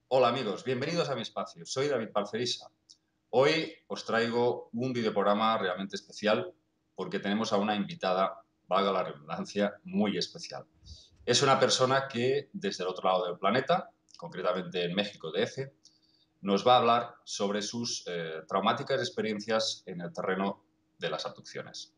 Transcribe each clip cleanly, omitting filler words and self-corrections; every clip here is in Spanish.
Hola amigos, bienvenidos a mi espacio. Soy David Parcerisa. Hoy os traigo un videoprograma realmente especial porque tenemos a una invitada, valga la redundancia, muy especial. Es una persona que desde el otro lado del planeta, concretamente en México DF, nos va a hablar sobre sus traumáticas experiencias en el terreno de las abducciones.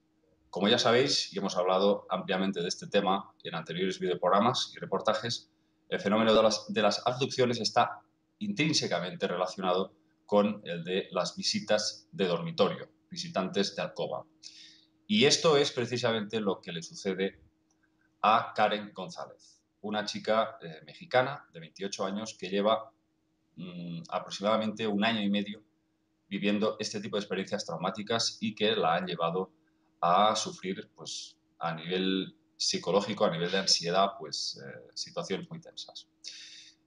Como ya sabéis, y hemos hablado ampliamente de este tema en anteriores videoprogramas y reportajes, el fenómeno de las abducciones está intrínsecamente relacionado con el de las visitas de dormitorio, visitantes de alcoba. Y esto es precisamente lo que le sucede a Karen González, una chica mexicana de 28 años que lleva aproximadamente un año y medio viviendo este tipo de experiencias traumáticas y que la han llevado a sufrir, pues, a nivel psicológico, a nivel de ansiedad, pues, situaciones muy tensas.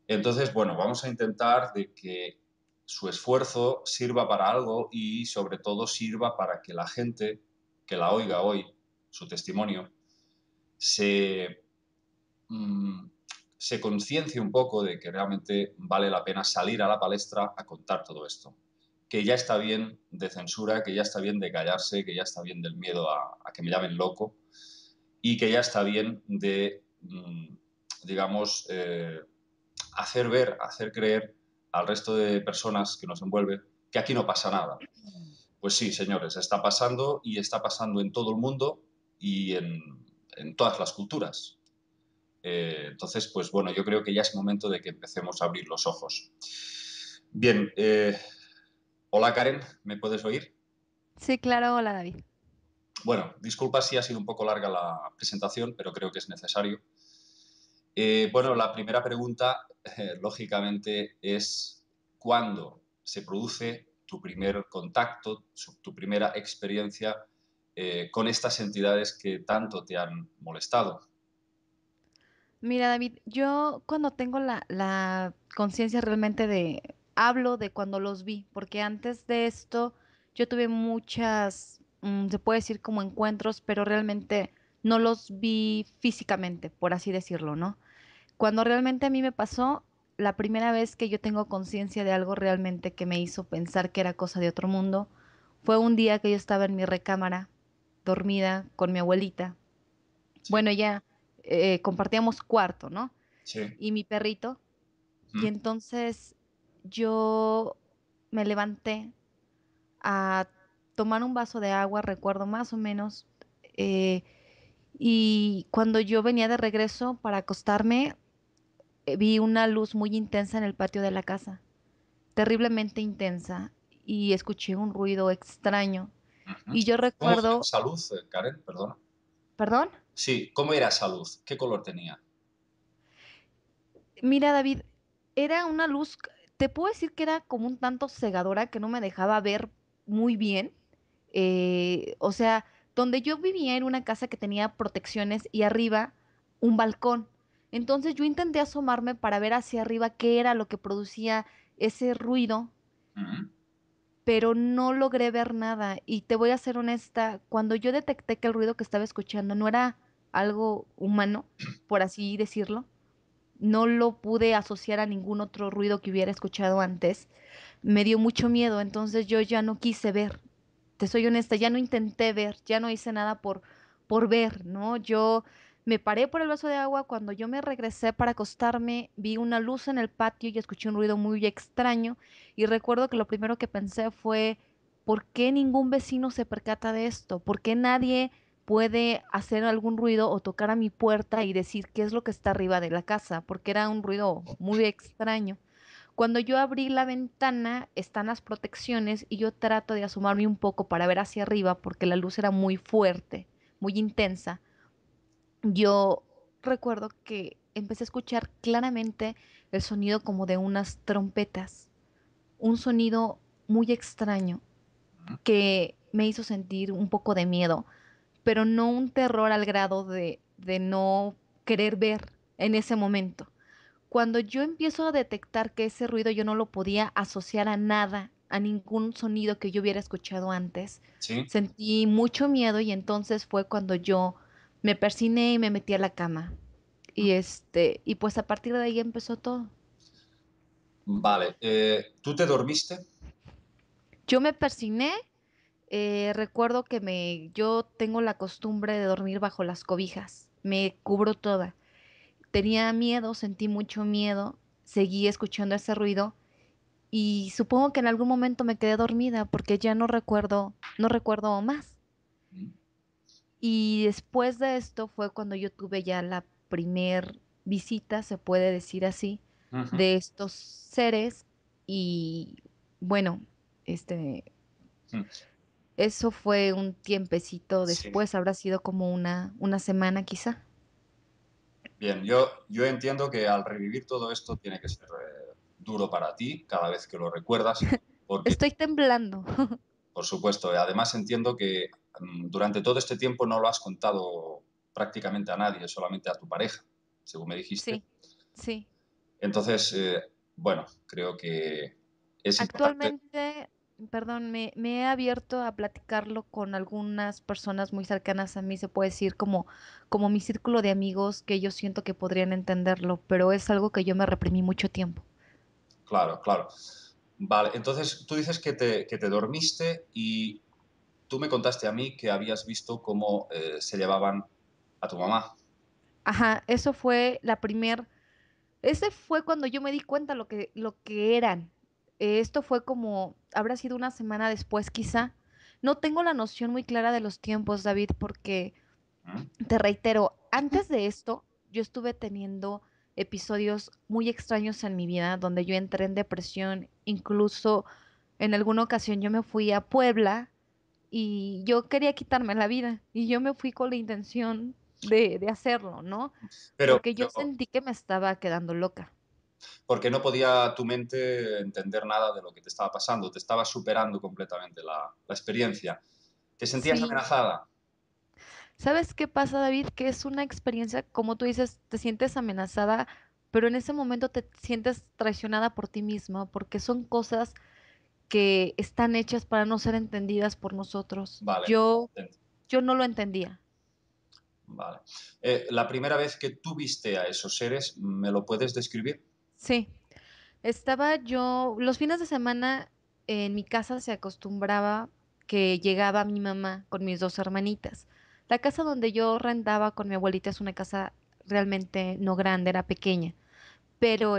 Entonces, bueno, vamos a intentar de que su esfuerzo sirva para algo y, sobre todo, sirva para que la gente que la oiga hoy, su testimonio, se, mm, se conciencie un poco de que realmente vale la pena salir a la palestra a contar todo esto. Que ya está bien de censura, que ya está bien de callarse, que ya está bien del miedo a que me llamen loco y que ya está bien de, digamos, hacer ver, hacer creer al resto de personas que nos envuelven que aquí no pasa nada. Pues sí, señores, está pasando y está pasando en todo el mundo y en todas las culturas. Entonces, pues bueno, yo creo que ya es momento de que empecemos a abrir los ojos. Bien, hola Karen, ¿me puedes oír? Sí, claro, hola David. Bueno, disculpa si ha sido un poco larga la presentación, pero creo que es necesario. Bueno, la primera pregunta, lógicamente, es ¿cuándo se produce tu primer contacto, tu primera experiencia con estas entidades que tanto te han molestado? Mira, David, yo cuando tengo la conciencia realmente hablo de cuando los vi, porque antes de esto yo tuve muchas, se puede decir como encuentros, pero realmente no los vi físicamente, por así decirlo, ¿no? Cuando realmente a mí me pasó, la primera vez que yo tengo conciencia de algo realmente que me hizo pensar que era cosa de otro mundo, fue un día que yo estaba en mi recámara, dormida con mi abuelita. Sí, Bueno, ya compartíamos cuarto, ¿no? sí. Y mi perrito. Y ¿Mm? entonces yo me levanté a tomar un vaso de agua, recuerdo más o menos. eh, y cuando yo venía de regreso para acostarme, vi una luz muy intensa en el patio de la casa, terriblemente intensa, y escuché un ruido extraño. Ujú. Y yo ¿Cómo era recuerdo, esa luz, Karen? Perdona. perdón, Sí, ¿cómo era esa luz? ¿Qué color tenía? mira, David, era una luz, te puedo decir que era como un tanto cegadora que no me dejaba ver muy bien. O sea, donde yo vivía era una casa que tenía protecciones y arriba un balcón. Entonces yo intenté asomarme para ver hacia arriba qué era lo que producía ese ruido, Ujú. pero no logré ver nada. Y te voy a ser honesta, cuando yo detecté que el ruido que estaba escuchando no era algo humano, por así decirlo, no lo pude asociar a ningún otro ruido que hubiera escuchado antes. Me dio mucho miedo, entonces yo ya no quise ver. Te soy honesta, ya no intenté ver, ya no hice nada por ver, ¿no? Yo me paré por el vaso de agua, cuando yo me regresé para acostarme, vi una luz en el patio y escuché un ruido muy extraño y recuerdo que lo primero que pensé fue, ¿por qué ningún vecino se percata de esto? ¿Por qué nadie puede hacer algún ruido o tocar a mi puerta y decir qué es lo que está arriba de la casa? Porque era un ruido muy extraño. Cuando yo abrí la ventana, están las protecciones y yo trato de asomarme un poco para ver hacia arriba porque la luz era muy fuerte, muy intensa. Yo recuerdo que empecé a escuchar claramente el sonido como de unas trompetas, un sonido muy extraño Ujú. que me hizo sentir un poco de miedo, pero no un terror al grado de no querer ver en ese momento. Cuando yo empiezo a detectar que ese ruido yo no lo podía asociar a nada, a ningún sonido que yo hubiera escuchado antes, Sí. sentí mucho miedo y entonces fue cuando yo me persiné y me metí a la cama. Y pues a partir de ahí empezó todo. Vale, ¿tú te dormiste? Yo me persigné, recuerdo que yo tengo la costumbre de dormir bajo las cobijas, me cubro toda. Tenía miedo, sentí mucho miedo, seguí escuchando ese ruido y supongo que en algún momento me quedé dormida porque ya no recuerdo más. Mm. Y después de esto fue cuando yo tuve ya la primer visita, se puede decir así, Ujú. de estos seres y bueno, este, Mm. eso fue un tiempecito Sí. después, habrá sido como una semana quizá. Bien, yo entiendo que al revivir todo esto tiene que ser duro para ti cada vez que lo recuerdas, porque, Estoy temblando. por supuesto, además entiendo que durante todo este tiempo no lo has contado prácticamente a nadie, solamente a tu pareja, según me dijiste. Sí, sí. Entonces, bueno, creo que es importante. Actualmente, perdón, me he abierto a platicarlo con algunas personas muy cercanas a mí, se puede decir como mi círculo de amigos que yo siento que podrían entenderlo, pero es algo que yo me reprimí mucho tiempo. Claro, claro. Vale, entonces tú dices que te dormiste y tú me contaste a mí que habías visto cómo se llevaban a tu mamá. Ajá, ese fue cuando yo me di cuenta lo que eran. Esto fue como, habrá sido una semana después quizá. No tengo la noción muy clara de los tiempos, David, porque ¿Mm? te reitero, antes de esto, yo estuve teniendo episodios muy extraños en mi vida donde yo entré en depresión, incluso en alguna ocasión yo me fui a Puebla y yo quería quitarme la vida y yo me fui con la intención de hacerlo, ¿no? Porque yo Pero sentí que me estaba quedando loca. porque no podía tu mente entender nada de lo que te estaba pasando, te estaba superando completamente la experiencia. ¿Te sentías Sí, amenazada? ¿sabes qué pasa, David? Que es una experiencia, como tú dices, te sientes amenazada, pero en ese momento te sientes traicionada por ti misma, porque son cosas que están hechas para no ser entendidas por nosotros. Vale, Yo no lo entendía. vale. La primera vez que tú viste a esos seres, ¿me lo puedes describir? Sí, estaba yo, los fines de semana en mi casa se acostumbraba que llegaba mi mamá con mis dos hermanitas. La casa donde yo rentaba con mi abuelita es una casa realmente no grande, era pequeña, pero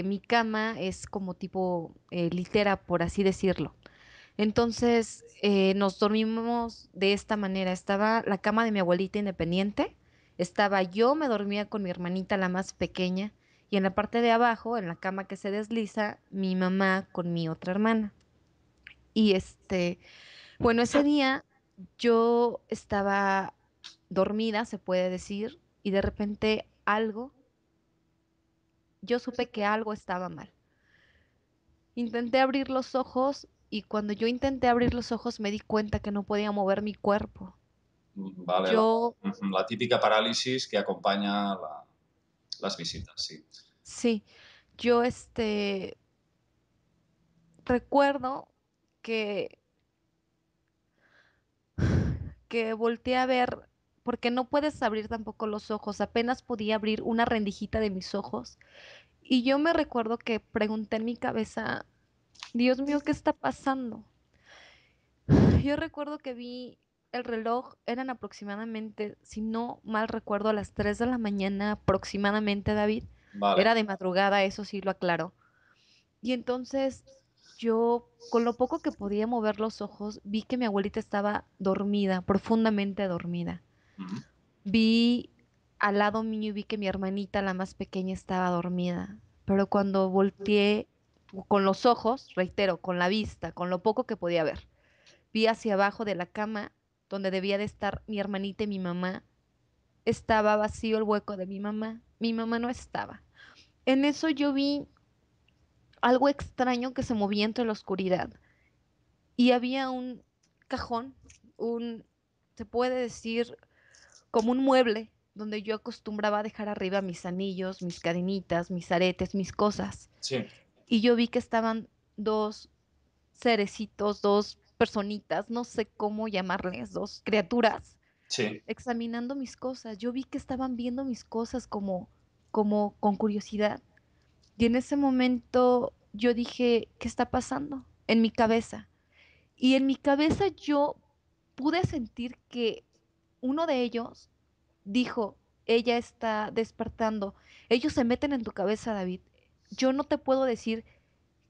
mi cama es como tipo litera, por así decirlo. Entonces nos dormimos de esta manera. Estaba la cama de mi abuelita independiente, estaba yo, me dormía con mi hermanita, la más pequeña, y en la parte de abajo, en la cama que se desliza, mi mamá con mi otra hermana. Y bueno, ese día yo estaba dormida, se puede decir, y de repente yo supe que algo estaba mal. Intenté abrir los ojos y cuando yo intenté abrir los ojos me di cuenta que no podía mover mi cuerpo. Vale, Yo, la típica parálisis que acompaña las visitas, sí. sí, yo recuerdo que, que volteé a ver, porque no puedes abrir tampoco los ojos, apenas podía abrir una rendijita de mis ojos. Y yo me recuerdo que pregunté en mi cabeza, Dios mío, ¿qué está pasando? Yo recuerdo que vi el reloj, eran aproximadamente, si no mal recuerdo, a las 3 de la mañana aproximadamente, David. Vale. Era de madrugada, eso sí lo aclaro. Y entonces yo, con lo poco que podía mover los ojos, vi que mi abuelita estaba dormida, profundamente dormida. Ujú. Vi al lado mío y vi que mi hermanita, la más pequeña, estaba dormida. Pero cuando volteé con los ojos, reitero, con la vista, con lo poco que podía ver, vi hacia abajo de la cama donde debía de estar mi hermanita y mi mamá. Estaba vacío el hueco de mi mamá. Mi mamá no estaba. En eso yo vi algo extraño que se movía entre la oscuridad y había un cajón, se puede decir, como un mueble donde yo acostumbraba a dejar arriba mis anillos, mis cadenitas, mis aretes, mis cosas. Sí, Y yo vi que estaban dos cerecitos, dos personitas, no sé cómo llamarles, dos criaturas sí. examinando mis cosas. Yo vi que estaban viendo mis cosas como con curiosidad. Y en ese momento yo dije, ¿qué está pasando? En mi cabeza. Y en mi cabeza yo pude sentir que uno de ellos dijo, ella está despertando. Ellos se meten en tu cabeza, David. Yo no te puedo decir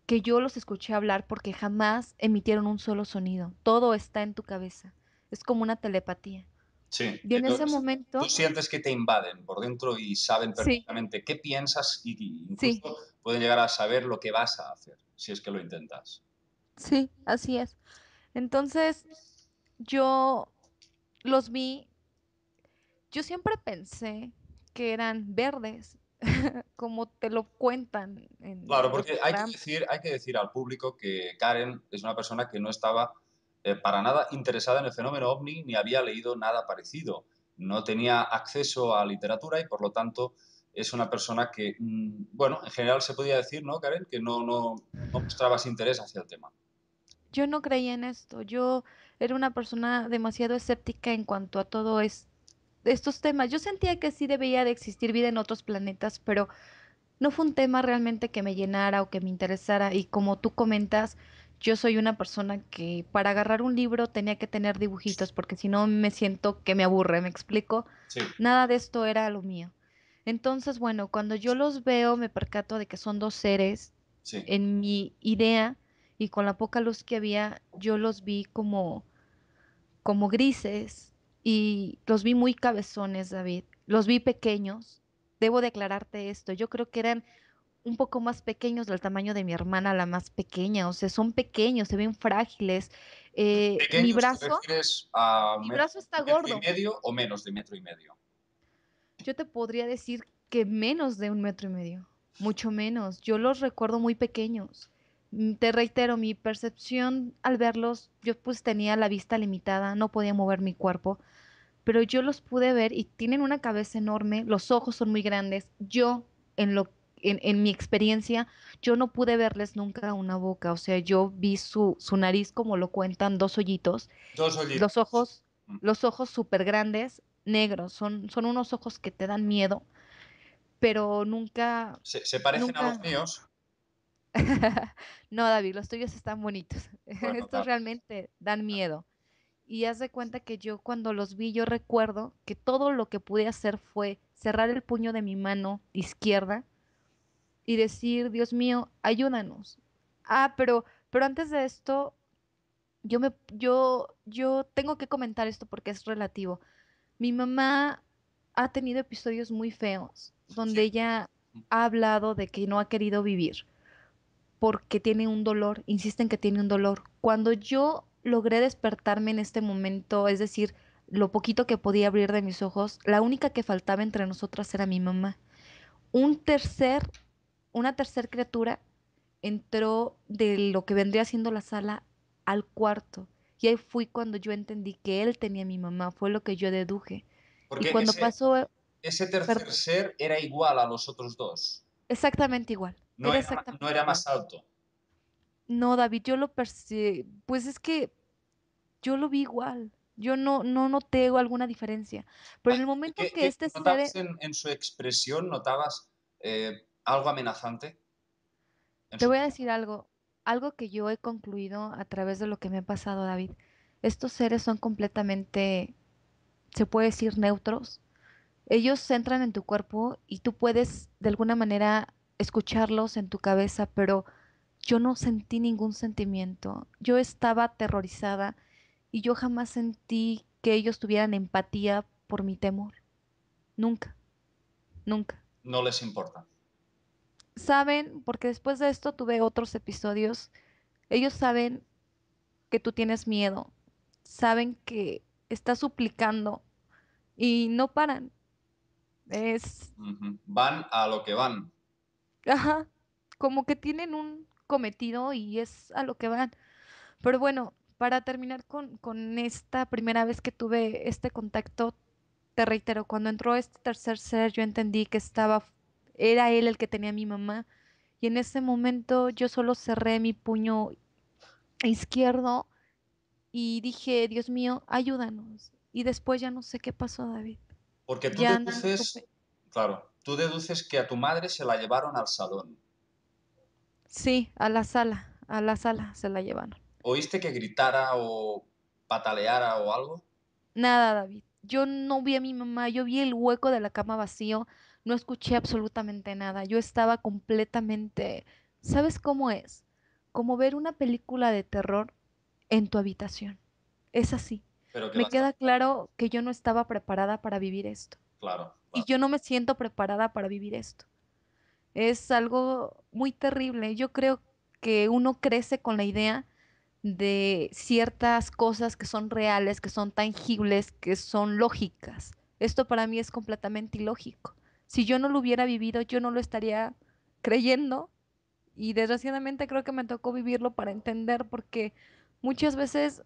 que yo los escuché hablar porque jamás emitieron un solo sonido. Todo está en tu cabeza. Es como una telepatía. Sí, Y en ese tú momento, sientes que te invaden por dentro y saben sí, perfectamente qué piensas y incluso sí, pueden llegar a saber lo que vas a hacer si es que lo intentas. sí, así es. Entonces, yo los vi, yo siempre pensé que eran verdes, como te lo cuentan Claro, en los porque programas. hay que decir al público que Karen es una persona que no estaba para nada interesada en el fenómeno ovni ni había leído nada parecido. No tenía acceso a literatura y por lo tanto es una persona que, bueno, en general se podía decir, ¿no, Karen? Que no mostrabas interés hacia el tema. Yo no creía en esto, yo era una persona demasiado escéptica en cuanto a estos temas. Yo sentía que sí debía de existir vida en otros planetas, pero no fue un tema realmente que me llenara o que me interesara. Y como tú comentas, yo soy una persona que para agarrar un libro tenía que tener dibujitos, porque si no me siento que me aburre, ¿me explico? Sí, Nada de esto era lo mío. Entonces, bueno, cuando yo los veo, me percato de que son dos seres. sí. En mi idea y con la poca luz que había, yo los vi como grises y los vi muy cabezones, David. Los vi pequeños. Debo declararte esto. Yo creo que eran un poco más pequeños del tamaño de mi hermana, la más pequeña. O sea, son pequeños, se ven frágiles. Mi ¿Pequeños te brazo, refieres a mi brazo está metro y gordo. medio o menos de metro y medio? Yo te podría decir que menos de 1,5 metros, mucho menos. Yo los recuerdo muy pequeños. Te reitero, mi percepción al verlos, yo pues tenía la vista limitada, no podía mover mi cuerpo, pero yo los pude ver y tienen una cabeza enorme, los ojos son muy grandes. Yo, en mi experiencia, yo no pude verles nunca una boca, o sea, yo vi su nariz, como lo cuentan, dos hoyitos, Dos los hoyitos. ojos, los ojos súper grandes, negros, son unos ojos que te dan miedo, pero nunca, Se parecen a los nunca. míos? No, David, los tuyos están bonitos. Bueno, Estos vale. realmente dan miedo. Y haz de cuenta que yo cuando los vi, yo recuerdo que todo lo que pude hacer fue cerrar el puño de mi mano izquierda y decir, Dios mío, ayúdanos. Pero antes de esto, yo tengo que comentar esto porque es relativo. Mi mamá ha tenido episodios muy feos Sí. donde ella ha hablado de que no ha querido vivir porque tiene un dolor, insisten que tiene un dolor. Cuando yo logré despertarme en este momento, es decir, lo poquito que podía abrir de mis ojos, la única que faltaba entre nosotras era mi mamá. Un tercer, una tercer criatura entró de lo que vendría siendo la sala al cuarto. Y ahí fui cuando yo entendí que él tenía a mi mamá, fue lo que yo deduje. Y Porque cuando pasó, ese per- tercer ser era igual a los otros dos. exactamente igual, era No exactamente era igual. más alto. No, David, yo lo percibí, pues es que yo lo vi igual. Yo no noté alguna diferencia. Pero en el momento que este ser, ¿Notabas en su expresión, notabas algo amenazante en te su voy a cara? decir algo que yo he concluido a través de lo que me ha pasado, David. Estos seres son completamente, se puede decir, neutros. Ellos entran en tu cuerpo y tú puedes de alguna manera escucharlos en tu cabeza, pero yo no sentí ningún sentimiento. Yo estaba aterrorizada y yo jamás sentí que ellos tuvieran empatía por mi temor. Nunca, nunca. No les importa. Saben, porque después de esto tuve otros episodios, ellos saben que tú tienes miedo, saben que estás suplicando y no paran. Es, Ujú. Van a lo que van. ajá, como que tienen un cometido y es a lo que van. Pero bueno, para terminar con esta primera vez que tuve este contacto, te reitero, cuando entró este tercer ser, yo entendí que era él el que tenía a mi mamá. Y en ese momento yo solo cerré mi puño izquierdo y dije, Dios mío, ayúdanos. Y después ya no sé qué pasó, David. Porque tú Ya no supe. deduces, claro, tú deduces que a tu madre se la llevaron al salón. Sí, a la sala se la llevaron. ¿Oíste que gritara o pataleara o algo? Nada, David. Yo no vi a mi mamá, yo vi el hueco de la cama vacío, no escuché absolutamente nada. Yo estaba completamente... ¿Sabes cómo es? Como ver una película de terror en tu habitación. Es así. Pero que Me las... queda claro que yo no estaba preparada para vivir esto. Claro, Y claro. yo no me siento preparada para vivir esto. Es algo muy terrible. Yo creo que uno crece con la idea de ciertas cosas que son reales, que son tangibles, que son lógicas. Esto para mí es completamente ilógico. Si yo no lo hubiera vivido, yo no lo estaría creyendo y desgraciadamente creo que me tocó vivirlo para entender porque muchas veces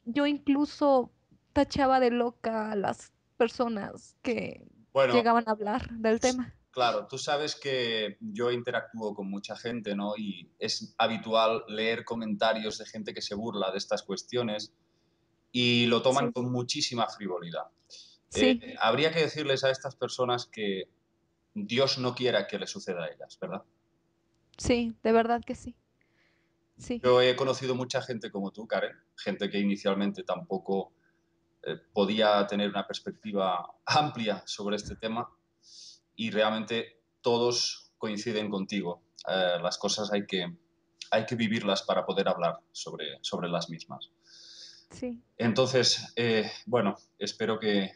yo incluso tachaba de loca a las personas que Bueno, llegaban a hablar del tema. claro, tú sabes que yo interactúo con mucha gente, ¿no? Y es habitual leer comentarios de gente que se burla de estas cuestiones y lo toman Sí, con muchísima frivolidad. sí, Habría que decirles a estas personas que Dios no quiera que les suceda a ellas, ¿verdad? sí, de verdad que sí, sí, Yo he conocido mucha gente como tú, Karen, gente que inicialmente tampoco podía tener una perspectiva amplia sobre este tema y realmente todos coinciden contigo. Las cosas hay que vivirlas para poder hablar sobre las mismas. sí. Entonces, bueno, espero que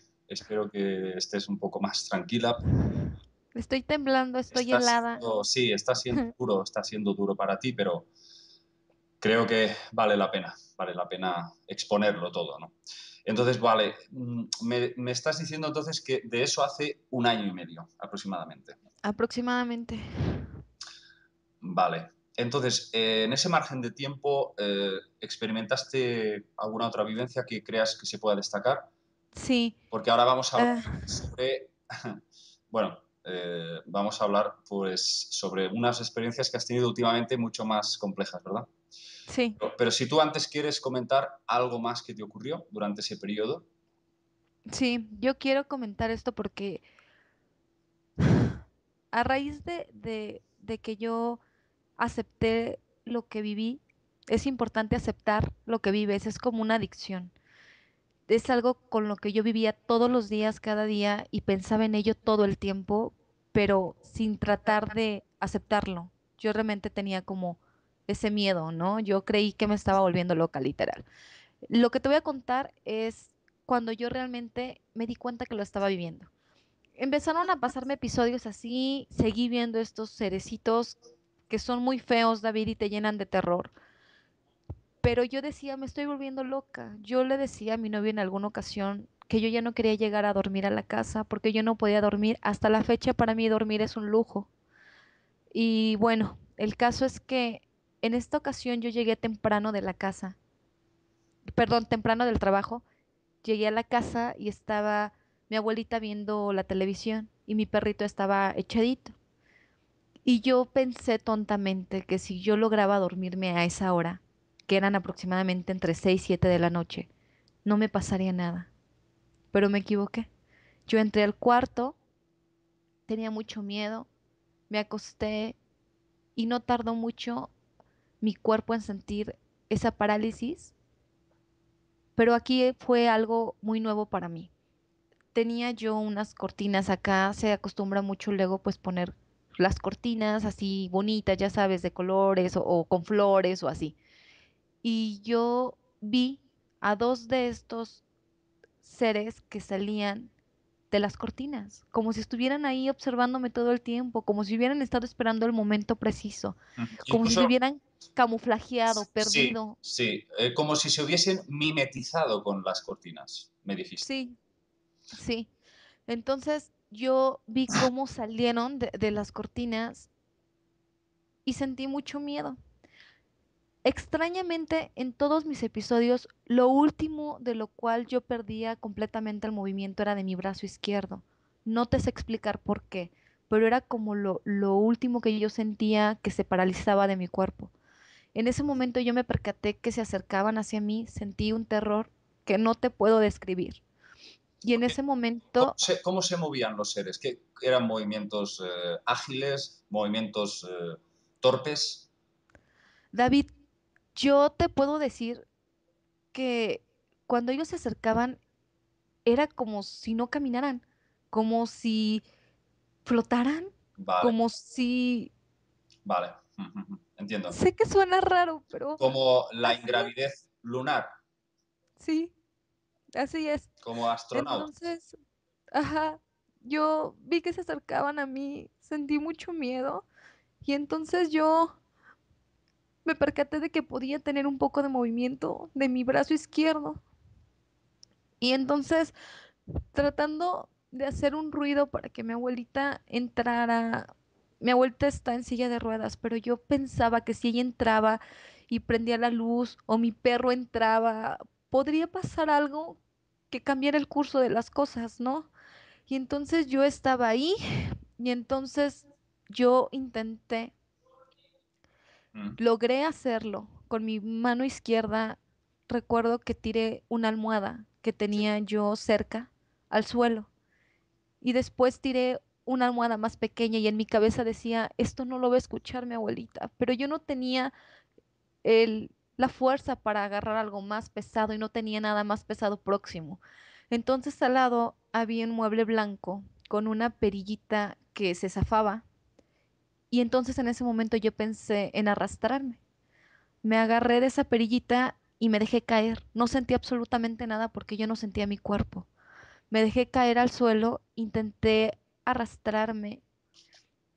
estés un poco más tranquila. Estoy temblando, estoy helada. Sí, está siendo duro para ti, pero creo que vale la pena exponerlo todo, ¿no? Entonces, vale, me estás diciendo entonces que de eso hace un año y medio aproximadamente. Aproximadamente. Vale. Entonces, en ese margen de tiempo, ¿experimentaste alguna otra vivencia que creas que se pueda destacar? Sí. Porque ahora vamos a hablar eh, sobre, bueno, vamos a hablar pues sobre unas experiencias que has tenido últimamente mucho más complejas, ¿verdad? sí, Pero si tú antes quieres comentar algo más que te ocurrió durante ese periodo. sí. Yo quiero comentar esto porque a raíz de que yo acepté lo que viví, es importante aceptar lo que vives. Es como una adicción. Es algo con lo que yo vivía todos los días, cada día, y pensaba en ello todo el tiempo, pero sin tratar de aceptarlo. Yo realmente tenía como ese miedo, ¿no? Yo creí que me estaba volviendo loca, literal. Lo que te voy a contar es cuando yo realmente me di cuenta que lo estaba viviendo. Empezaron a pasarme episodios así, seguí viendo estos cerecitos que son muy feos, David, y te llenan de terror. Pero yo decía, me estoy volviendo loca. Yo le decía a mi novio en alguna ocasión que yo ya no quería llegar a dormir a la casa porque yo no podía dormir. Hasta la fecha para mí dormir es un lujo. Y bueno, el caso es que en esta ocasión yo llegué temprano de la casa, perdón, temprano del trabajo. Llegué a la casa y estaba mi abuelita viendo la televisión y mi perrito estaba echadito. Y yo pensé tontamente que si yo lograba dormirme a esa hora, que eran aproximadamente entre 6 y 7 de la noche, no me pasaría nada. Pero me equivoqué. Yo entré al cuarto, tenía mucho miedo, me acosté y no tardó mucho mi cuerpo en sentir esa parálisis, pero aquí fue algo muy nuevo para mí. Tenía yo unas cortinas acá, se acostumbra mucho luego pues poner las cortinas así bonitas, ya sabes, de colores o con flores o así. Y yo vi a dos de estos seres que salían de las cortinas, como si estuvieran ahí observándome todo el tiempo, como si hubieran estado esperando el momento preciso, como si se Incluso, hubieran camuflajeado, sí, perdido. sí, como si se hubiesen mimetizado con las cortinas, me dijiste. Sí, sí. Entonces yo vi cómo salieron de las cortinas y sentí mucho miedo. Extrañamente, en todos mis episodios, lo último de lo cual yo perdía completamente el movimiento era de mi brazo izquierdo. No te sé explicar por qué, pero era como lo último que yo sentía que se paralizaba de mi cuerpo. En ese momento yo me percaté que se acercaban hacia mí, sentí un terror que no te puedo describir. Y en ese momento, Cómo se movían los seres? ¿Qué eran movimientos ágiles, movimientos torpes? David, yo te puedo decir que cuando ellos se acercaban era como si no caminaran, como si flotaran, Vale, como si... vale. Entiendo. Sé que suena raro, pero Como la así es. ingravidez lunar, Sí, así es. como astronautas. Entonces, ajá, yo vi que se acercaban a mí, sentí mucho miedo y entonces yo me percaté de que podía tener un poco de movimiento de mi brazo izquierdo. Y entonces, tratando de hacer un ruido para que mi abuelita entrara, mi abuelita está en silla de ruedas, pero yo pensaba que si ella entraba y prendía la luz o mi perro entraba, podría pasar algo que cambiara el curso de las cosas, ¿no? Y entonces yo estaba ahí y entonces yo intenté, Mm, logré hacerlo con mi mano izquierda. Recuerdo que tiré una almohada que sí. tenía yo cerca al suelo y después tiré una almohada más pequeña y en mi cabeza decía, esto no lo va a escuchar mi abuelita, pero yo no tenía la fuerza para agarrar algo más pesado y no tenía nada más pesado próximo. Entonces al lado había un mueble blanco con una perillita que se zafaba y entonces en ese momento yo pensé en arrastrarme. Me agarré de esa perillita y me dejé caer. No sentí absolutamente nada porque yo no sentía mi cuerpo. Me dejé caer al suelo, intenté arrastrarme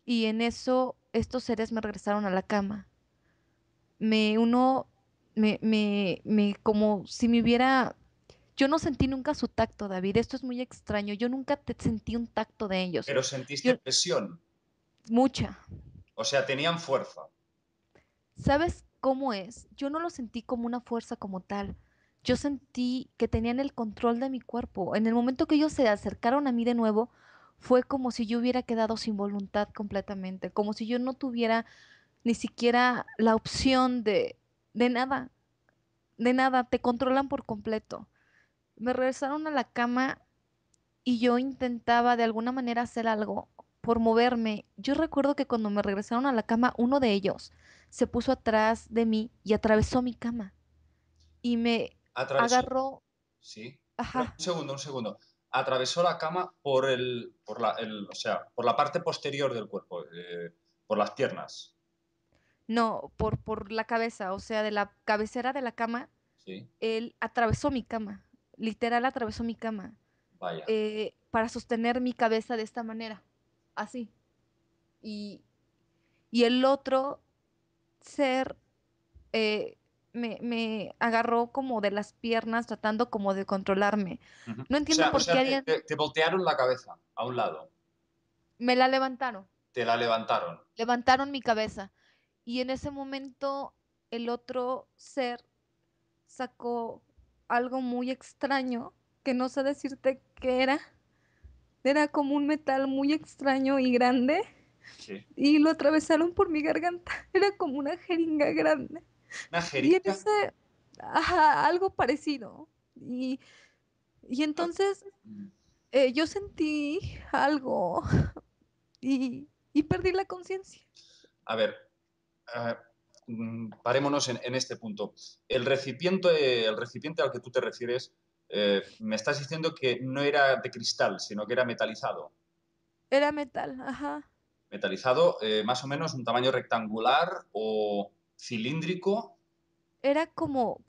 y en eso estos seres me regresaron a la cama. Uno, como si me hubiera, yo no sentí nunca su tacto, David, esto es muy extraño, yo nunca sentí un tacto de ellos. Pero sentiste Yo, presión, mucha. o sea, tenían fuerza. ¿Sabes cómo es? Yo no lo sentí como una fuerza como tal. Yo sentí que tenían el control de mi cuerpo. En el momento que ellos se acercaron a mí de nuevo, fue como si yo hubiera quedado sin voluntad completamente, como si yo no tuviera ni siquiera la opción de nada, de nada, te controlan por completo. Me regresaron a la cama y yo intentaba de alguna manera hacer algo por moverme. Yo recuerdo que cuando me regresaron a la cama, uno de ellos se puso atrás de mí y atravesó mi cama y me Atravesó, agarró, sí. Pero ajá, un segundo, un segundo. Atravesó la cama por o sea, por la parte posterior del cuerpo, por las piernas. no, por la cabeza, o sea, de la cabecera de la cama, Sí. él atravesó mi cama, literal atravesó mi cama, Vaya. para sostener mi cabeza de esta manera, así. Y, y el otro ser eh, me agarró como de las piernas tratando como de controlarme. Ujú. No entiendo O por qué sea, harían, te voltearon la cabeza a un lado, me la levantaron, te la levantaron. levantaron mi cabeza y en ese momento el otro ser sacó algo muy extraño que no sé decirte qué era. Era como un metal muy extraño y grande Sí. y lo atravesaron por mi garganta. Era como una jeringa grande. Una Y en jeringa. ese, ajá, algo parecido. Y entonces Mm. yo sentí algo y perdí la conciencia. A ver, eh, parémonos en este punto. El recipiente al que tú te refieres, me estás diciendo que no era de cristal, sino que era metalizado. Era metal, ajá. Metalizado, más o menos un tamaño rectangular o cilíndrico, Era como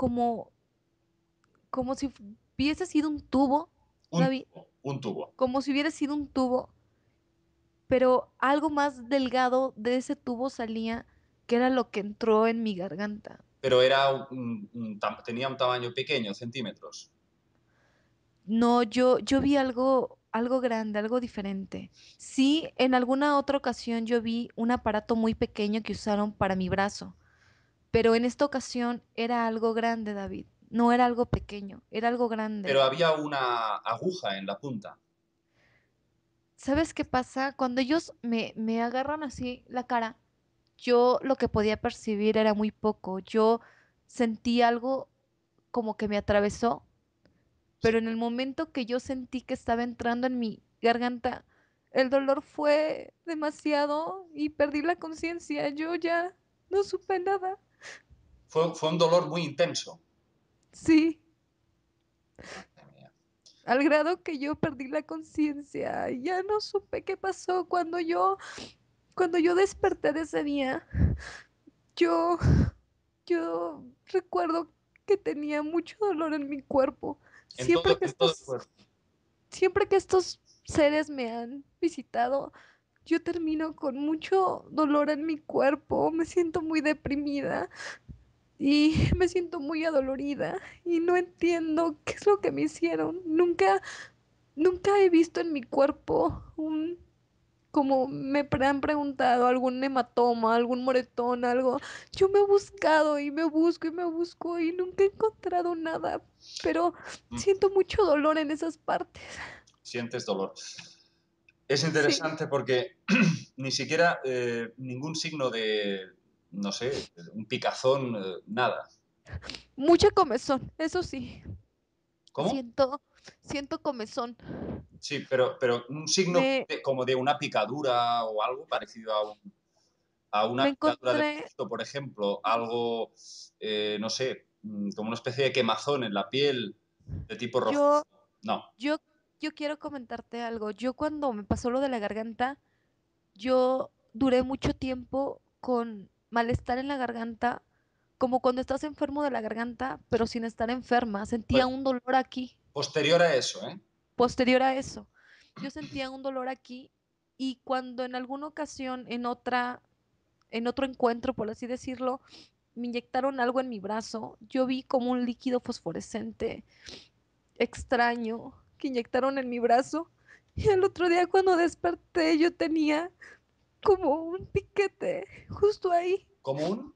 si hubiese sido un tubo, David, un tubo. como si hubiera sido un tubo, pero algo más delgado de ese tubo salía, que era lo que entró en mi garganta. Pero tenía un tamaño pequeño, centímetros. No, yo vi algo grande, algo diferente. Sí, en alguna otra ocasión yo vi un aparato muy pequeño que usaron para mi brazo, pero en esta ocasión era algo grande, David. No era algo pequeño, era algo Pero grande. había una aguja en la punta. ¿Sabes qué pasa? Cuando ellos me agarran así la cara, yo lo que podía percibir era muy poco. Yo sentí algo como que me atravesó, Sí. pero en el momento que yo sentí que estaba entrando en mi garganta, el dolor fue demasiado y perdí la conciencia. Yo ya no supe nada. Fue un dolor muy intenso. Sí, Madre mía. al grado que yo perdí la conciencia. Ya no supe qué pasó cuando yo desperté de ese día. Yo, yo recuerdo que tenía mucho dolor en mi cuerpo. Siempre que En todo el estos, cuerpo. siempre que estos seres me han visitado, yo termino con mucho dolor en mi cuerpo. Me siento muy deprimida y me siento muy adolorida y no entiendo qué es lo que me hicieron. Nunca he visto en mi cuerpo como han preguntado, algún hematoma, algún moretón, algo. Yo me he buscado y me busco y me busco y nunca he encontrado nada, pero Mm, siento mucho dolor en esas partes. sientes dolor. Es Sí, interesante porque ni siquiera ningún signo no sé, un picazón, nada. mucha comezón, eso sí. ¿Cómo? Siento, siento comezón. Sí, pero un signo Me, como de una picadura o algo parecido a una me picadura de encontré, mosquito, por ejemplo, algo, no sé, como una especie de quemazón en la piel de tipo yo, rojizo. No, yo, yo quiero comentarte algo. Yo cuando me pasó lo de la garganta, yo duré mucho tiempo con malestar en la garganta, como cuando estás enfermo de la garganta, pero sin estar enferma. Sentía pues un dolor aquí, posterior a eso, ¿eh? posterior a eso. Yo sentía un dolor aquí y cuando en alguna ocasión, en otro encuentro, por así decirlo, me inyectaron algo en mi brazo, yo vi como un líquido fosforescente extraño que inyectaron en mi brazo. Y el otro día cuando desperté yo tenía como un piquete justo ahí, Común,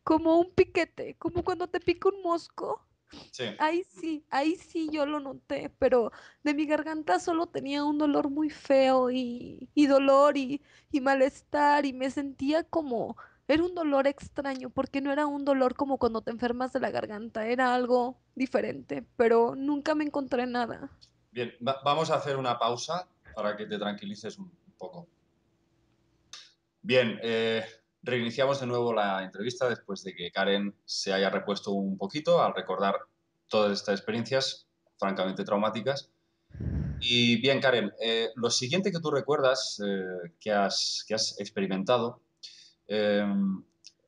como un piquete, como cuando te pica un mosco. sí. Ahí sí yo lo noté, pero de mi garganta solo tenía un dolor muy feo y dolor y malestar y me sentía como, era un dolor extraño porque no era un dolor como cuando te enfermas de la garganta, era algo diferente, pero nunca me encontré nada. Bien, vamos a hacer una pausa para que te tranquilices un poco. Bien, reiniciamos de nuevo la entrevista después de que Karen se haya repuesto un poquito al recordar todas estas experiencias francamente traumáticas. Y bien, Karen, lo siguiente que tú recuerdas que has experimentado, eh,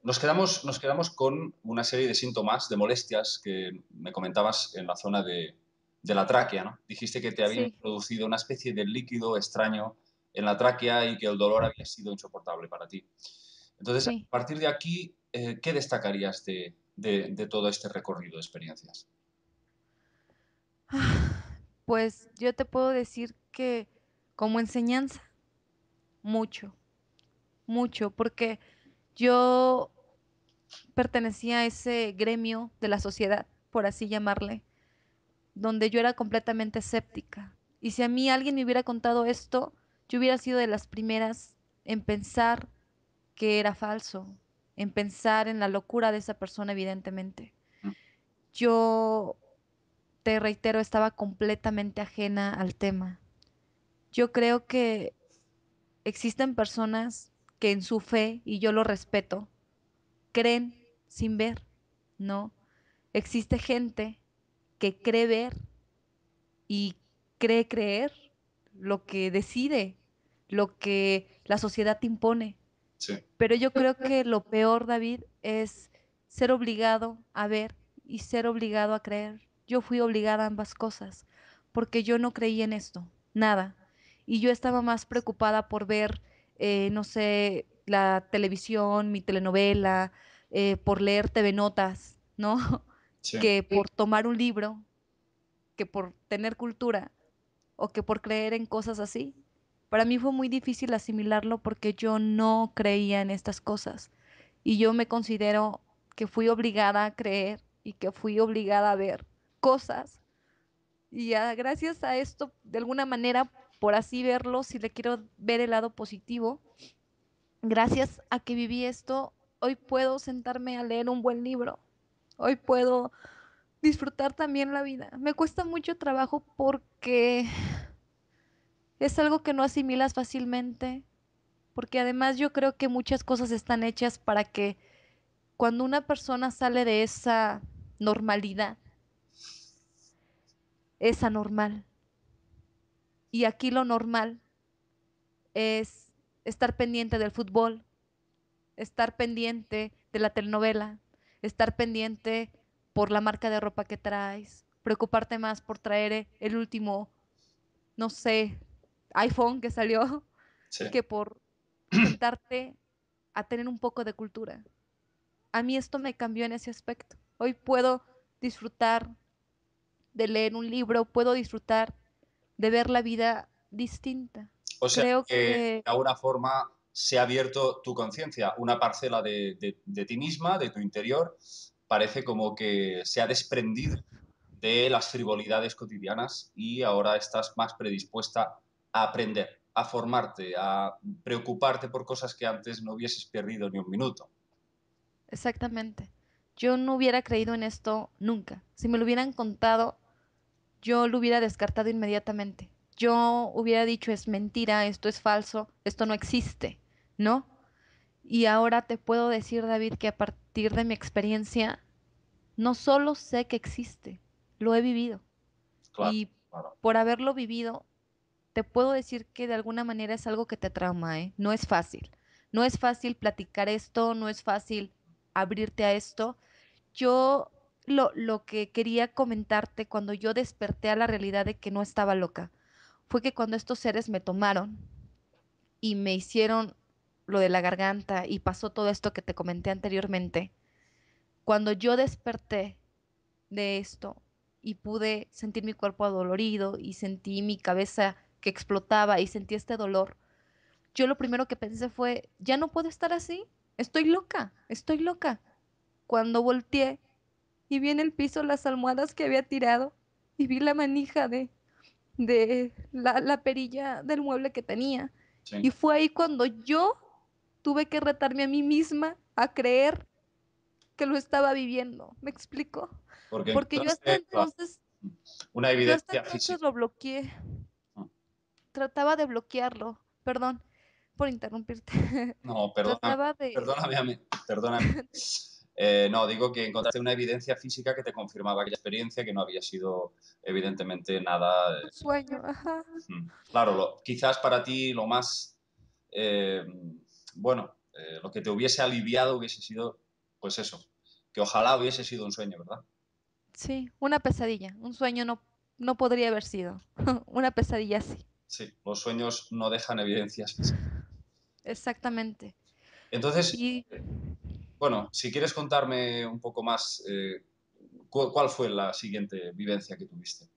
nos quedamos con una serie de síntomas, de molestias que me comentabas en la zona de la tráquea, ¿no? Dijiste que te habían Sí, introducido una especie de líquido extraño en la tráquea y que el dolor había sido insoportable para ti. Entonces, a sí. partir de aquí, ¿qué destacarías de todo este recorrido de experiencias? Pues yo te puedo decir que como enseñanza, mucho, mucho, porque yo pertenecía a ese gremio de la sociedad, por así llamarle, donde yo era completamente escéptica. Y si a mí alguien me hubiera contado esto, yo hubiera sido de las primeras en pensar que era falso, en pensar en la locura de esa persona, evidentemente. Mm, Yo, te reitero, estaba completamente ajena al tema. Yo creo que existen personas que en su fe, y yo lo respeto, creen sin ver, ¿no? Existe gente que cree ver y cree creer lo que decide, lo que la sociedad te impone. sí, Pero yo creo que lo peor, David, es ser obligado a ver y ser obligado a creer. Yo fui obligada a ambas cosas, porque yo no creí en esto, nada. Y yo estaba más preocupada por ver, no sé, la televisión, mi telenovela, por leer TV Notas, ¿no? sí. Que por tomar un libro, que por tener cultura o que por creer en cosas así. Para mí fue muy difícil asimilarlo porque yo no creía en estas cosas y yo me considero que fui obligada a creer y que fui obligada a ver cosas y gracias a esto, de alguna manera, por así verlo, si le quiero ver el lado positivo, gracias a que viví esto, hoy puedo sentarme a leer un buen libro, hoy puedo disfrutar también la vida. Me cuesta mucho trabajo porque es algo que no asimilas fácilmente, porque además yo creo que muchas cosas están hechas para que cuando una persona sale de esa normalidad, es anormal. Y aquí lo normal es estar pendiente del fútbol, estar pendiente de la telenovela, estar pendiente por la marca de ropa que traes, preocuparte más por traer el último, no sé, iPhone que salió, Sí. que por sentarte a tener un poco de cultura. A mí esto me cambió en ese aspecto. Hoy puedo disfrutar de leer un libro, puedo disfrutar de ver la vida distinta. O sea, Creo que de que alguna forma se ha abierto tu conciencia, una parcela de ti misma, de tu interior, parece como que se ha desprendido de las frivolidades cotidianas y ahora estás más predispuesta a aprender, a formarte, a preocuparte por cosas que antes no hubieses perdido ni un minuto. exactamente. Yo no hubiera creído en esto nunca. Si me lo hubieran contado, yo lo hubiera descartado inmediatamente. Yo hubiera dicho, es mentira, esto es falso, esto no existe, ¿no? Y ahora te puedo decir, David, que a partir de mi experiencia, no solo sé que existe, lo he vivido. Claro, Y claro, por haberlo vivido, te puedo decir que de alguna manera es algo que te trauma, ¿eh? No es fácil. No es fácil platicar esto, no es fácil abrirte a esto. Yo lo que quería comentarte cuando yo desperté a la realidad de que no estaba loca fue que cuando estos seres me tomaron y me hicieron lo de la garganta y pasó todo esto que te comenté anteriormente, cuando yo desperté de esto y pude sentir mi cuerpo adolorido y sentí mi cabeza que explotaba y sentí este dolor, yo lo primero que pensé fue, ya no puedo estar así, estoy loca, estoy loca. Cuando volteé y vi en el piso las almohadas que había tirado y vi la manija de la perilla del mueble que tenía. sí. Y fue ahí cuando yo tuve que retarme a mí misma a creer que lo estaba viviendo. ¿Me explico? Porque Porque encontraste, claro, una yo hasta evidencia entonces física. lo bloqueé, trataba de bloquearlo. Perdón por interrumpirte. No, perdona, Trataba de perdóname a mí, perdóname. No, digo que encontraste una evidencia física que te confirmaba aquella experiencia, que no había sido evidentemente nada. un sueño, ajá. Claro, quizás para ti lo más, eh, bueno, lo que te hubiese aliviado hubiese sido, pues eso, que ojalá hubiese sido un sueño, ¿verdad? Sí, una pesadilla. Un sueño no, no podría haber sido. Una pesadilla sí. Sí, los sueños no dejan evidencias físicas. Exactamente. Entonces, Y bueno, si quieres contarme un poco más, ¿cuál fue la siguiente vivencia que tuviste?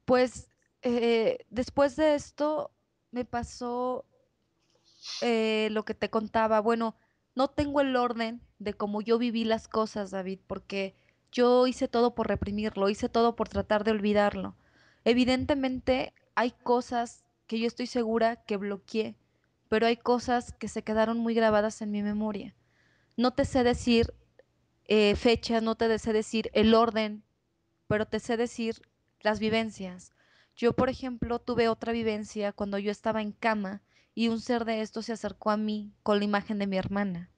pues después de esto me pasó lo que te contaba. Bueno, no tengo el orden de cómo yo viví las cosas, David, porque yo hice todo por reprimirlo, hice todo por tratar de olvidarlo. Evidentemente hay cosas que yo estoy segura que bloqueé, pero hay cosas que se quedaron muy grabadas en mi memoria. No te sé decir fechas, no te sé decir el orden, pero te sé decir las vivencias. Yo, por ejemplo, tuve otra vivencia cuando yo estaba en cama y un ser de estos se acercó a mí con la imagen de mi hermana.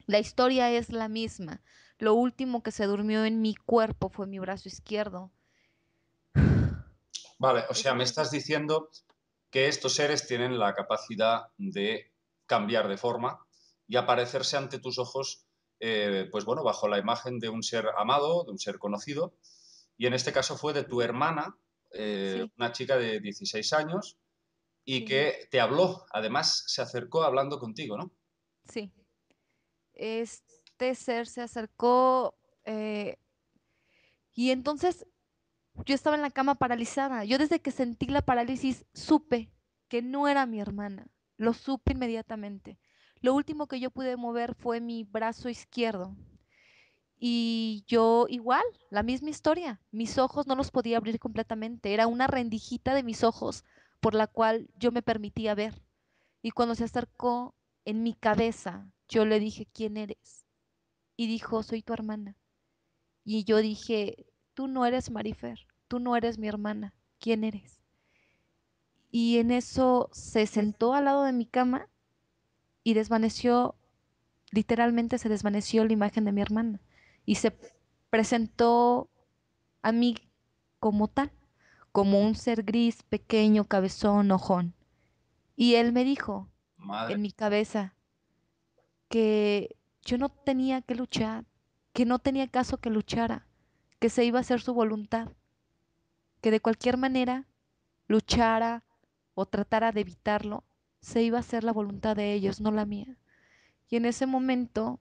La historia es la misma. Lo último que se durmió en mi cuerpo fue mi brazo izquierdo. Vale, o sea, me Este, estás diciendo que estos seres tienen la capacidad de cambiar de forma y aparecerse ante tus ojos, pues bueno, bajo la imagen de un ser amado, de un ser conocido, y en este caso fue de tu hermana, sí, una chica de 16 años, y sí, que te habló, además se acercó hablando contigo, ¿no? sí. Este ser se acercó eh, y entonces yo estaba en la cama paralizada. Yo desde que sentí la parálisis supe que no era mi hermana. Lo supe inmediatamente. Lo último que yo pude mover fue mi brazo izquierdo. Y yo igual, la misma historia. Mis ojos no los podía abrir completamente. Era una rendijita de mis ojos por la cual yo me permitía ver. Y cuando se acercó en mi cabeza, yo le dije, ¿quién eres? Y dijo, soy tu hermana. Y yo dije, tú no eres Marifer, tú no eres mi hermana, ¿quién eres? Y en eso se sentó al lado de mi cama y desvaneció literalmente se desvaneció la imagen de mi hermana y se presentó a mí como tal, como un ser gris, pequeño, cabezón, ojón. Y él me dijo Madre, en mi cabeza que yo no tenía que luchar, que no tenía caso que luchara, que se iba a hacer su voluntad, que de cualquier manera luchara o tratara de evitarlo, se iba a hacer la voluntad de ellos, no la mía. Y en ese momento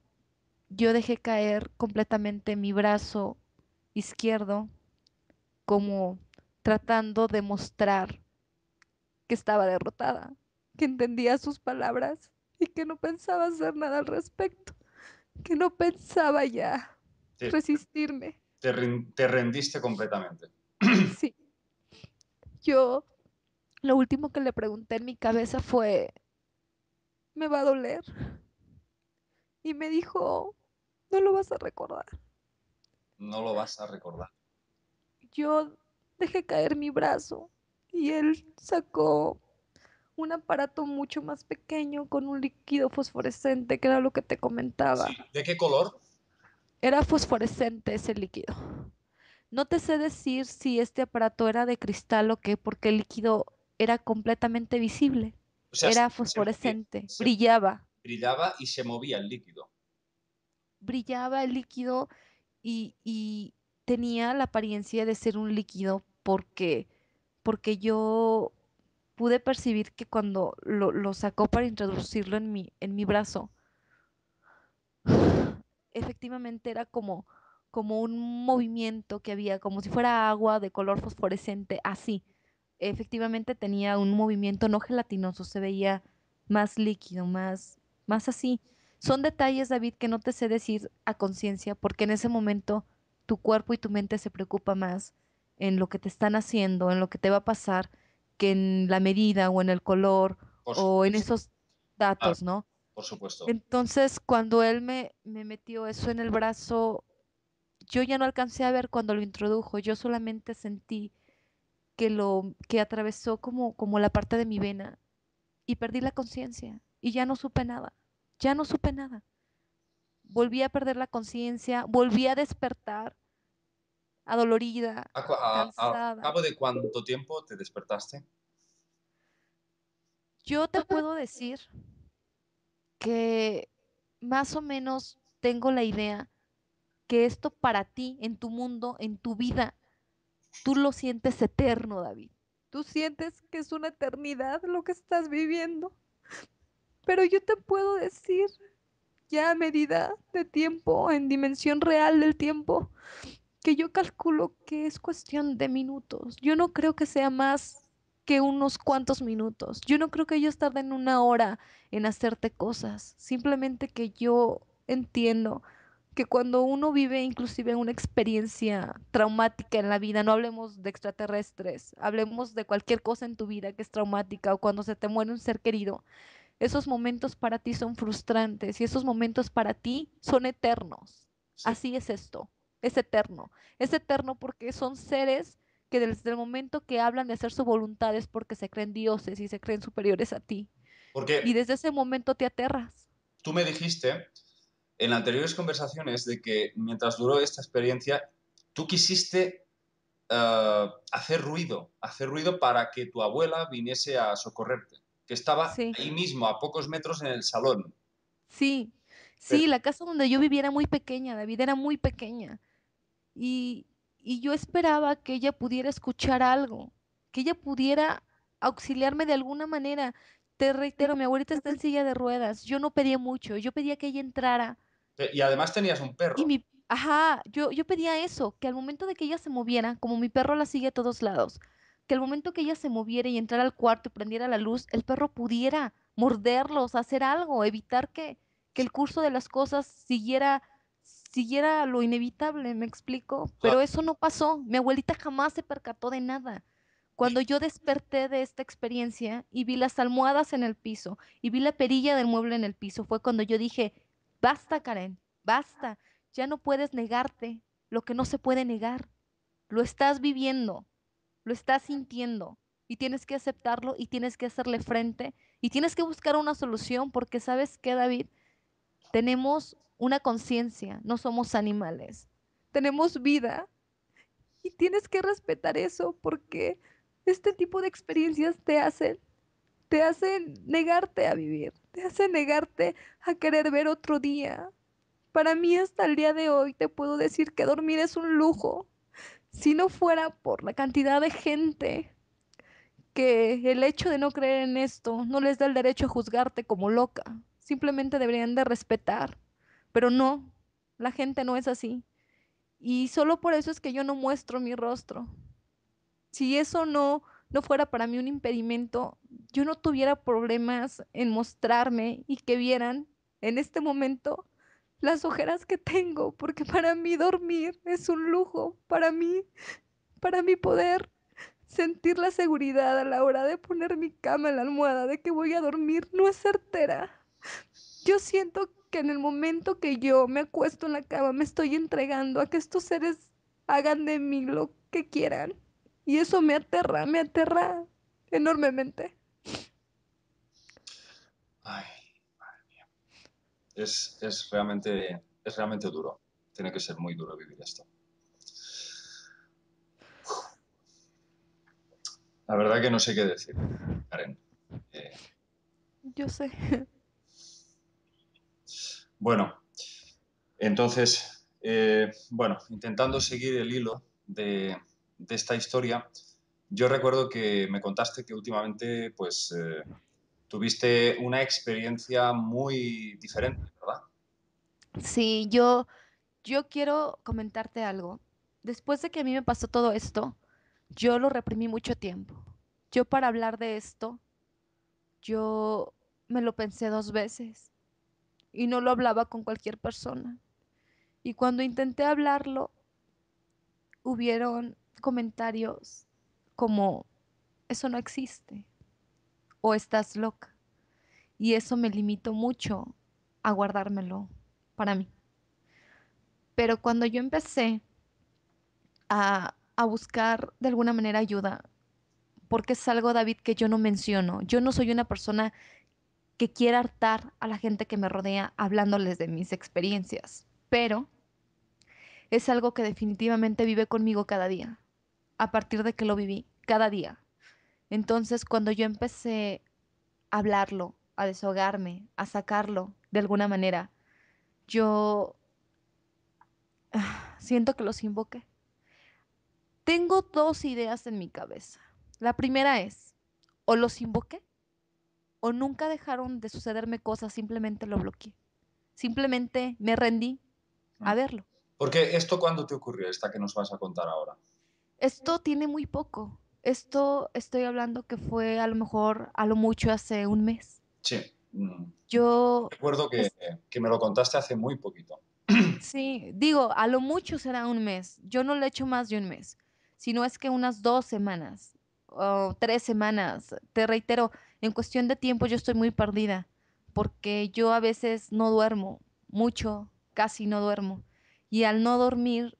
yo dejé caer completamente mi brazo izquierdo, como tratando de mostrar que estaba derrotada, que entendía sus palabras y que no pensaba hacer nada al respecto, que no pensaba ya te, resistirme. te rendiste completamente. Sí, yo lo último que le pregunté en mi cabeza fue, ¿me va a doler? Y me dijo, no lo vas a recordar. No lo vas a recordar. Yo dejé caer mi brazo y él sacó un aparato mucho más pequeño con un líquido fosforescente, que era lo que te Sí. comentaba. ¿De qué color? Era fosforescente ese líquido. No te sé decir si este aparato era de cristal o qué, porque el líquido era completamente visible. O sea, Era se movía, fosforescente, brillaba, brillaba y se movía el líquido. brillaba el líquido y tenía la apariencia de ser un líquido porque yo pude percibir que cuando lo sacó para introducirlo en mi brazo, efectivamente era como un movimiento que había, como si fuera agua de color fosforescente, así. Efectivamente tenía un movimiento no gelatinoso, se veía más líquido, más así. Son detalles, David, que no te sé decir a conciencia, porque en ese momento tu cuerpo y tu mente se preocupa más en lo que te están haciendo, en lo que te va a pasar, que en la medida o en el color Por o en supuesto. esos Claro, datos, ¿no? por supuesto. Entonces, cuando él me metió eso en el brazo, yo ya no alcancé a ver cuando lo introdujo, yo solamente sentí que atravesó como la parte de mi vena y perdí la conciencia y ya no supe nada, ya no supe nada. Volví a perder la conciencia, volví a despertar, adolorida, ¿A cansada. cabo de cuánto tiempo te despertaste? Yo te puedo decir que más o menos tengo la idea que esto para ti, en tu mundo, en tu vida, tú lo sientes eterno, David. Tú sientes que es una eternidad lo que estás viviendo. Pero yo te puedo decir, ya a medida de tiempo, en dimensión real del tiempo, que yo calculo que es cuestión de minutos. Yo no creo que sea más que unos cuantos minutos. Yo no creo que ellos tarden una hora en hacerte cosas. Simplemente que yo entiendo que cuando uno vive inclusive una experiencia traumática en la vida, no hablemos de extraterrestres, hablemos de cualquier cosa en tu vida que es traumática o cuando se te muere un ser querido, esos momentos para ti son frustrantes y esos momentos para ti son eternos. Sí. Así es esto, es eterno. Es eterno porque son seres que desde el momento que hablan de hacer su voluntad es porque se creen dioses y se creen superiores a ti. Y Porque desde ese momento te aterras. tú me dijiste en anteriores conversaciones de que mientras duró esta experiencia, tú quisiste hacer ruido para que tu abuela viniese a socorrerte, que estaba Sí, ahí mismo, a pocos metros en el salón. sí, Pero, sí, la casa donde yo vivía era muy pequeña, David, era muy pequeña. Y, y yo esperaba que ella pudiera escuchar algo, que ella pudiera auxiliarme de alguna manera. Te reitero, mi abuelita está en silla de ruedas. Yo no pedía mucho, yo pedía que ella entrara y además tenías un y perro. yo pedía eso, que al momento de que ella se moviera, como mi perro la sigue a todos lados, que al momento que ella se moviera y entrara al cuarto y prendiera la luz, el perro pudiera morderlos, hacer algo, evitar que el curso de las cosas siguiera lo inevitable, ¿me explico? Claro. Pero eso no pasó. Mi abuelita jamás se percató de nada. Cuando yo desperté de esta experiencia y vi las almohadas en el piso y vi la perilla del mueble en el piso, fue cuando yo dije, basta, Karen, basta. Ya no puedes negarte lo que no se puede negar. Lo estás viviendo, lo estás sintiendo y tienes que aceptarlo y tienes que hacerle frente y tienes que buscar una solución porque sabes qué, David, Tenemos una conciencia, no somos animales. Tenemos vida y tienes que respetar eso porque este tipo de experiencias te hacen negarte a vivir, te hacen negarte a querer ver otro día. Para mí hasta el día de hoy te puedo decir que dormir es un lujo. Si no fuera por la cantidad de gente que el hecho de no creer en esto no les da el derecho a juzgarte como loca. Simplemente deberían de respetar. Pero no, la gente no es así. Y solo por eso es que yo no muestro mi rostro. Si eso no fuera para mí un impedimento, yo no tuviera problemas en mostrarme y que vieran en este momento las ojeras que tengo, porque para mí dormir es un lujo, para mí poder sentir la seguridad a la hora de poner mi cama en la almohada de que voy a dormir no es certera. Yo siento que en el momento que yo me acuesto en la cama me estoy entregando a que estos seres hagan de mí lo que quieran. Y eso me aterra enormemente. Ay, es realmente duro. Tiene que ser muy duro vivir esto. La verdad que no sé qué decir, Karen. Eh, Yo sé. bueno, entonces, bueno, intentando seguir el hilo de esta historia, yo recuerdo que me contaste que últimamente, pues, tuviste una experiencia muy diferente, ¿verdad? Sí, yo quiero comentarte algo. Después de que a mí me pasó todo esto, yo lo reprimí mucho tiempo. Yo para hablar de esto, yo me lo pensé dos veces y no lo hablaba con cualquier persona. Y cuando intenté hablarlo, hubieron comentarios como, eso no existe o estás loca. Y eso me limitó mucho a guardármelo para mí. Pero cuando yo empecé a buscar de alguna manera ayuda, porque es algo, David, que yo no menciono. Yo no soy una persona que quiera hartar a la gente que me rodea hablándoles de mis experiencias, pero es algo que definitivamente vive conmigo cada día, a partir de que lo viví, cada día. Entonces, cuando yo empecé a hablarlo, a desahogarme, a sacarlo de alguna manera, yo siento que los invoqué. Tengo dos ideas en mi cabeza. La primera es, o los invoqué o nunca dejaron de sucederme cosas, simplemente lo bloqueé. Simplemente me rendí a Mm. verlo. Porque esto, ¿cuándo te ocurrió, esta que nos vas a contar ahora? Esto tiene muy poco. Esto estoy hablando que fue a lo mejor, a lo mucho hace un mes. Sí. Yo, Recuerdo es, que me lo contaste hace muy poquito. sí, digo, a lo mucho será un mes. Yo no le echo más de un mes, sino es que unas 2 semanas o 3 semanas. Te reitero, en cuestión de tiempo yo estoy muy perdida porque yo a veces no duermo mucho, casi no duermo. Y al no dormir,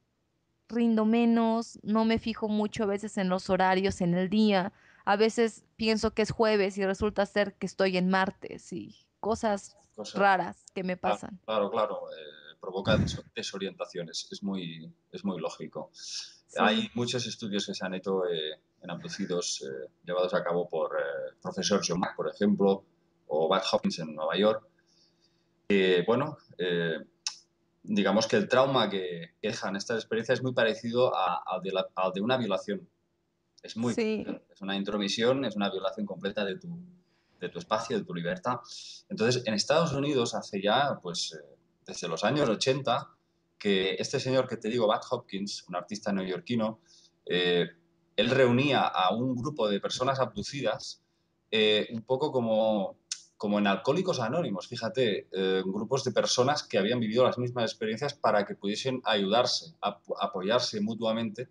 rindo menos, no me fijo mucho a veces en los horarios en el día. A veces pienso que es jueves y resulta ser que estoy en martes y cosas Cosas. raras que me Claro, pasan. claro, claro, provoca desorientaciones, es muy lógico. Hay Sí, muchos estudios que se han hecho en abducidos llevados a cabo por profesor John Mack, por ejemplo, o Bud Hopkins en Nueva York. Bueno, digamos que el trauma que dejan estas experiencias es muy parecido al de una violación. Es muy sí, parecido. Es una intromisión, es una violación completa de tu espacio, de tu libertad. Entonces, en Estados Unidos, hace ya, pues, desde los años 80, que este señor que te digo, Bud Hopkins, un artista neoyorquino, eh, él reunía a un grupo de personas abducidas, un poco como en Alcohólicos Anónimos, fíjate, grupos de personas que habían vivido las mismas experiencias para que pudiesen ayudarse, apoyarse mutuamente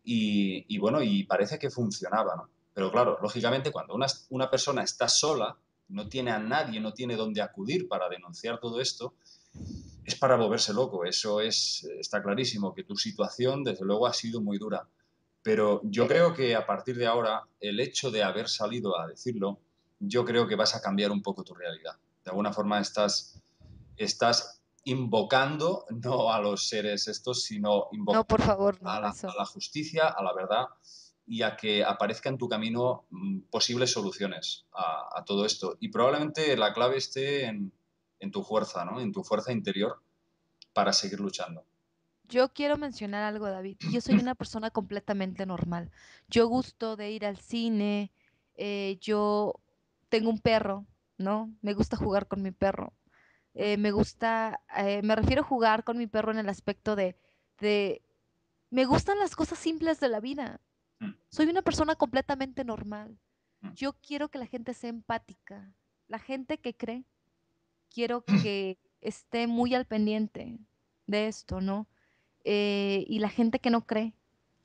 y bueno, y parece que funcionaba, ¿no? Pero claro, lógicamente cuando una persona está sola, no tiene a nadie, no tiene dónde acudir para denunciar todo esto, es para volverse loco. Eso es, está clarísimo, que tu situación desde luego ha sido muy dura. Pero yo eh, creo que a partir de ahora, el hecho de haber salido a decirlo, yo creo que vas a cambiar un poco tu realidad. De alguna forma estás estás invocando no a los seres estos, sino No, invocando por favor, no, a eso. la justicia, a la verdad y a que aparezca en tu camino posibles soluciones a todo esto. Y probablemente la clave esté en tu fuerza, ¿no? En tu fuerza interior para seguir luchando. Yo quiero mencionar algo, David. Yo soy una persona completamente normal. Yo gusto de ir al cine, yo tengo un perro, ¿no? Me gusta jugar con mi perro. Me refiero a jugar con mi perro en el aspecto de, me gustan las cosas simples de la vida. Mm, Soy una persona completamente normal. mm, Yo quiero que la gente sea empática. La gente que cree, quiero que esté muy al pendiente de esto, ¿no? Y la gente que no cree,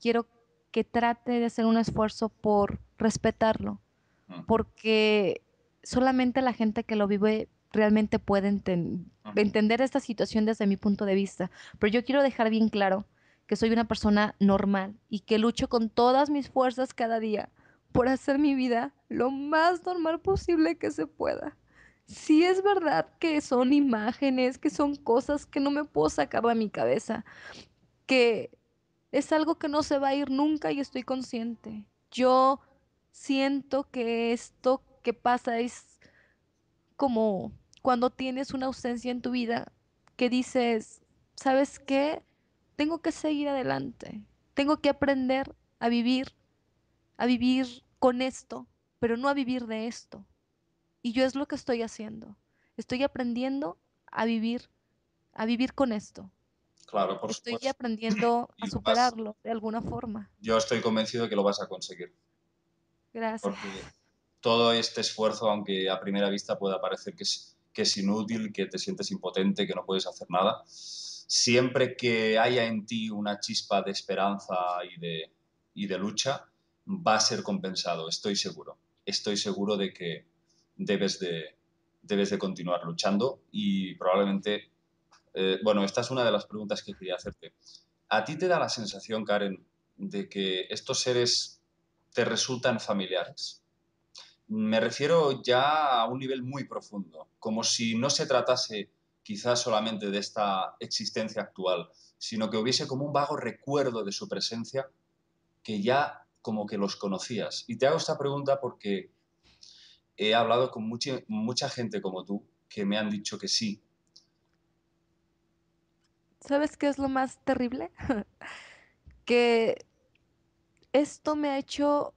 quiero que trate de hacer un esfuerzo por respetarlo, mm, porque solamente la gente que lo vive realmente puede mm. entender esta situación desde mi punto de vista. Pero yo quiero dejar bien claro que soy una persona normal y que lucho con todas mis fuerzas cada día por hacer mi vida lo más normal posible que se pueda. Sí es verdad que son imágenes, que son cosas que no me puedo sacar de mi cabeza, que es algo que no se va a ir nunca y estoy consciente. Yo siento que esto que pasa es como cuando tienes una ausencia en tu vida que dices, ¿sabes qué? Tengo que seguir adelante. Tengo que aprender a vivir con esto, pero no a vivir de esto. Y yo es lo que estoy haciendo. Estoy aprendiendo a vivir con esto. Claro, por Estoy supuesto. aprendiendo a Y vas, superarlo de alguna forma. yo estoy convencido de que lo vas a conseguir, porque Gracias. todo este esfuerzo, aunque a primera vista pueda parecer que es inútil, que te sientes impotente, que no puedes hacer nada, siempre que haya en ti una chispa de esperanza y de lucha, va a ser compensado, estoy seguro. Estoy seguro de que debes de, debes de continuar luchando y probablemente, bueno, esta es una de las preguntas que quería hacerte. ¿A ti te da la sensación, Karen, de que estos seres te resultan familiares? Me refiero ya a un nivel muy profundo, como si no se tratase quizás solamente de esta existencia actual, sino que hubiese como un vago recuerdo de su presencia que ya como que los conocías. Y te hago esta pregunta porque he hablado con mucha gente como tú que me han dicho que sí. ¿Sabes qué es lo más terrible? Que esto me ha hecho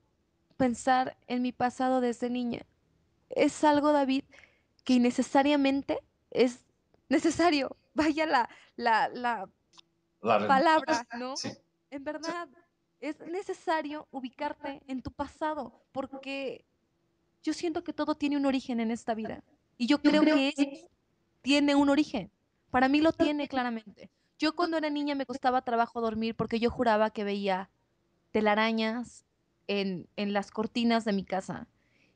pensar en mi pasado desde niña. Es algo, David, que innecesariamente es necesario. Vaya la La redundancia. palabra, ¿no? Sí, En verdad, es necesario ubicarte en tu pasado, porque yo siento que todo tiene un origen en esta vida. Y yo creo que esto tiene un origen. Para mí lo tiene claramente. Yo cuando era niña me costaba trabajo dormir porque yo juraba que veía telarañas en las cortinas de mi casa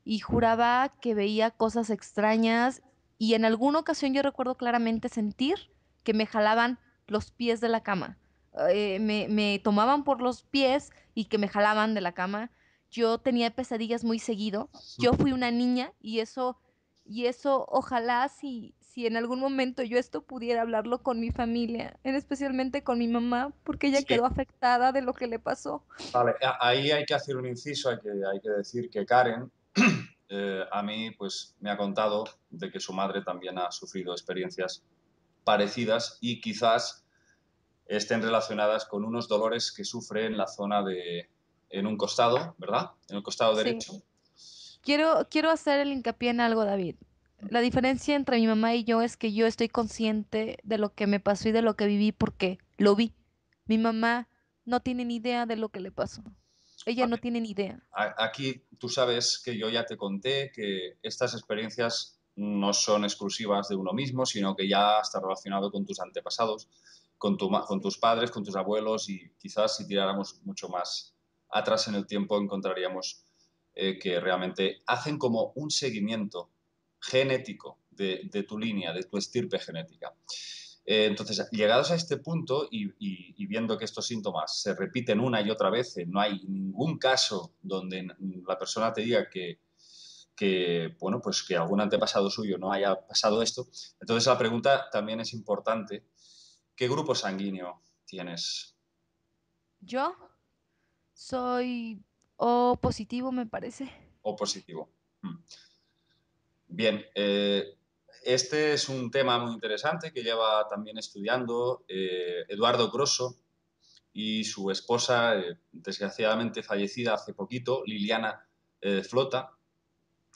y juraba que veía cosas extrañas y en alguna ocasión yo recuerdo claramente sentir que me jalaban los pies de la cama. Me tomaban por los pies y que me jalaban de la cama. Yo tenía pesadillas muy seguido. Yo fui una niña y eso ojalá si en algún momento yo esto pudiera hablarlo con mi familia, en especialmente con mi mamá, porque ella sí. quedó afectada de lo que le pasó. Vale, ahí hay que hacer un inciso, hay que decir que Karen a mí pues me ha contado de que su madre también ha sufrido experiencias parecidas y quizás estén relacionadas con unos dolores que sufre en la zona en un costado, ¿verdad? En el costado Sí, derecho. quiero hacer el hincapié en algo, David. La diferencia entre mi mamá y yo es que yo estoy consciente de lo que me pasó y de lo que viví porque lo vi. Mi mamá no tiene ni idea de lo que le pasó. Ella no tiene ni idea. Aquí tú sabes que yo ya te conté que estas experiencias no son exclusivas de uno mismo, sino que ya está relacionado con tus antepasados, con Sí. tus padres, con tus abuelos y quizás si tiráramos mucho más atrás en el tiempo encontraríamos que realmente hacen como un seguimiento genético de tu línea, de tu estirpe genética. Entonces, llegados a este punto y viendo que estos síntomas se repiten una y otra vez, no hay ningún caso donde la persona te diga bueno, pues que algún antepasado suyo no haya pasado esto. Entonces la pregunta también es importante. ¿Qué grupo sanguíneo tienes? Yo soy O positivo, me parece. ¿O positivo? Mm. Bien, este es un tema muy interesante que lleva también estudiando Eduardo Grosso y su esposa, desgraciadamente fallecida hace poquito, Liliana Flota,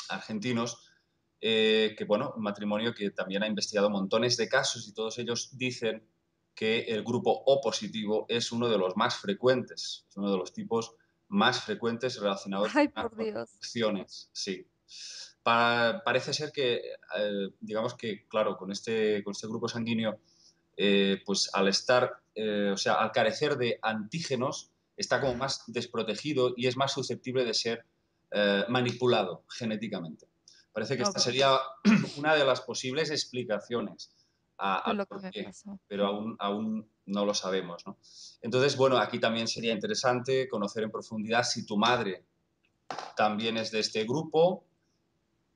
argentinos, que bueno, un matrimonio que también ha investigado montones de casos y todos ellos dicen que el grupo O positivo es uno de los más frecuentes, es uno de los tipos más frecuentes relacionados Ay, con por Dios. adicciones, sí. Parece ser que, digamos que, claro, con este grupo sanguíneo, pues al estar, o sea, al carecer de antígenos, está como más desprotegido y es más susceptible de ser manipulado genéticamente. Parece que esta Ok, sería una de las posibles explicaciones fue al lo que por me qué, pasó. pero aún no lo sabemos, ¿no? Entonces, bueno, aquí también sería interesante conocer en profundidad si tu madre también es de este grupo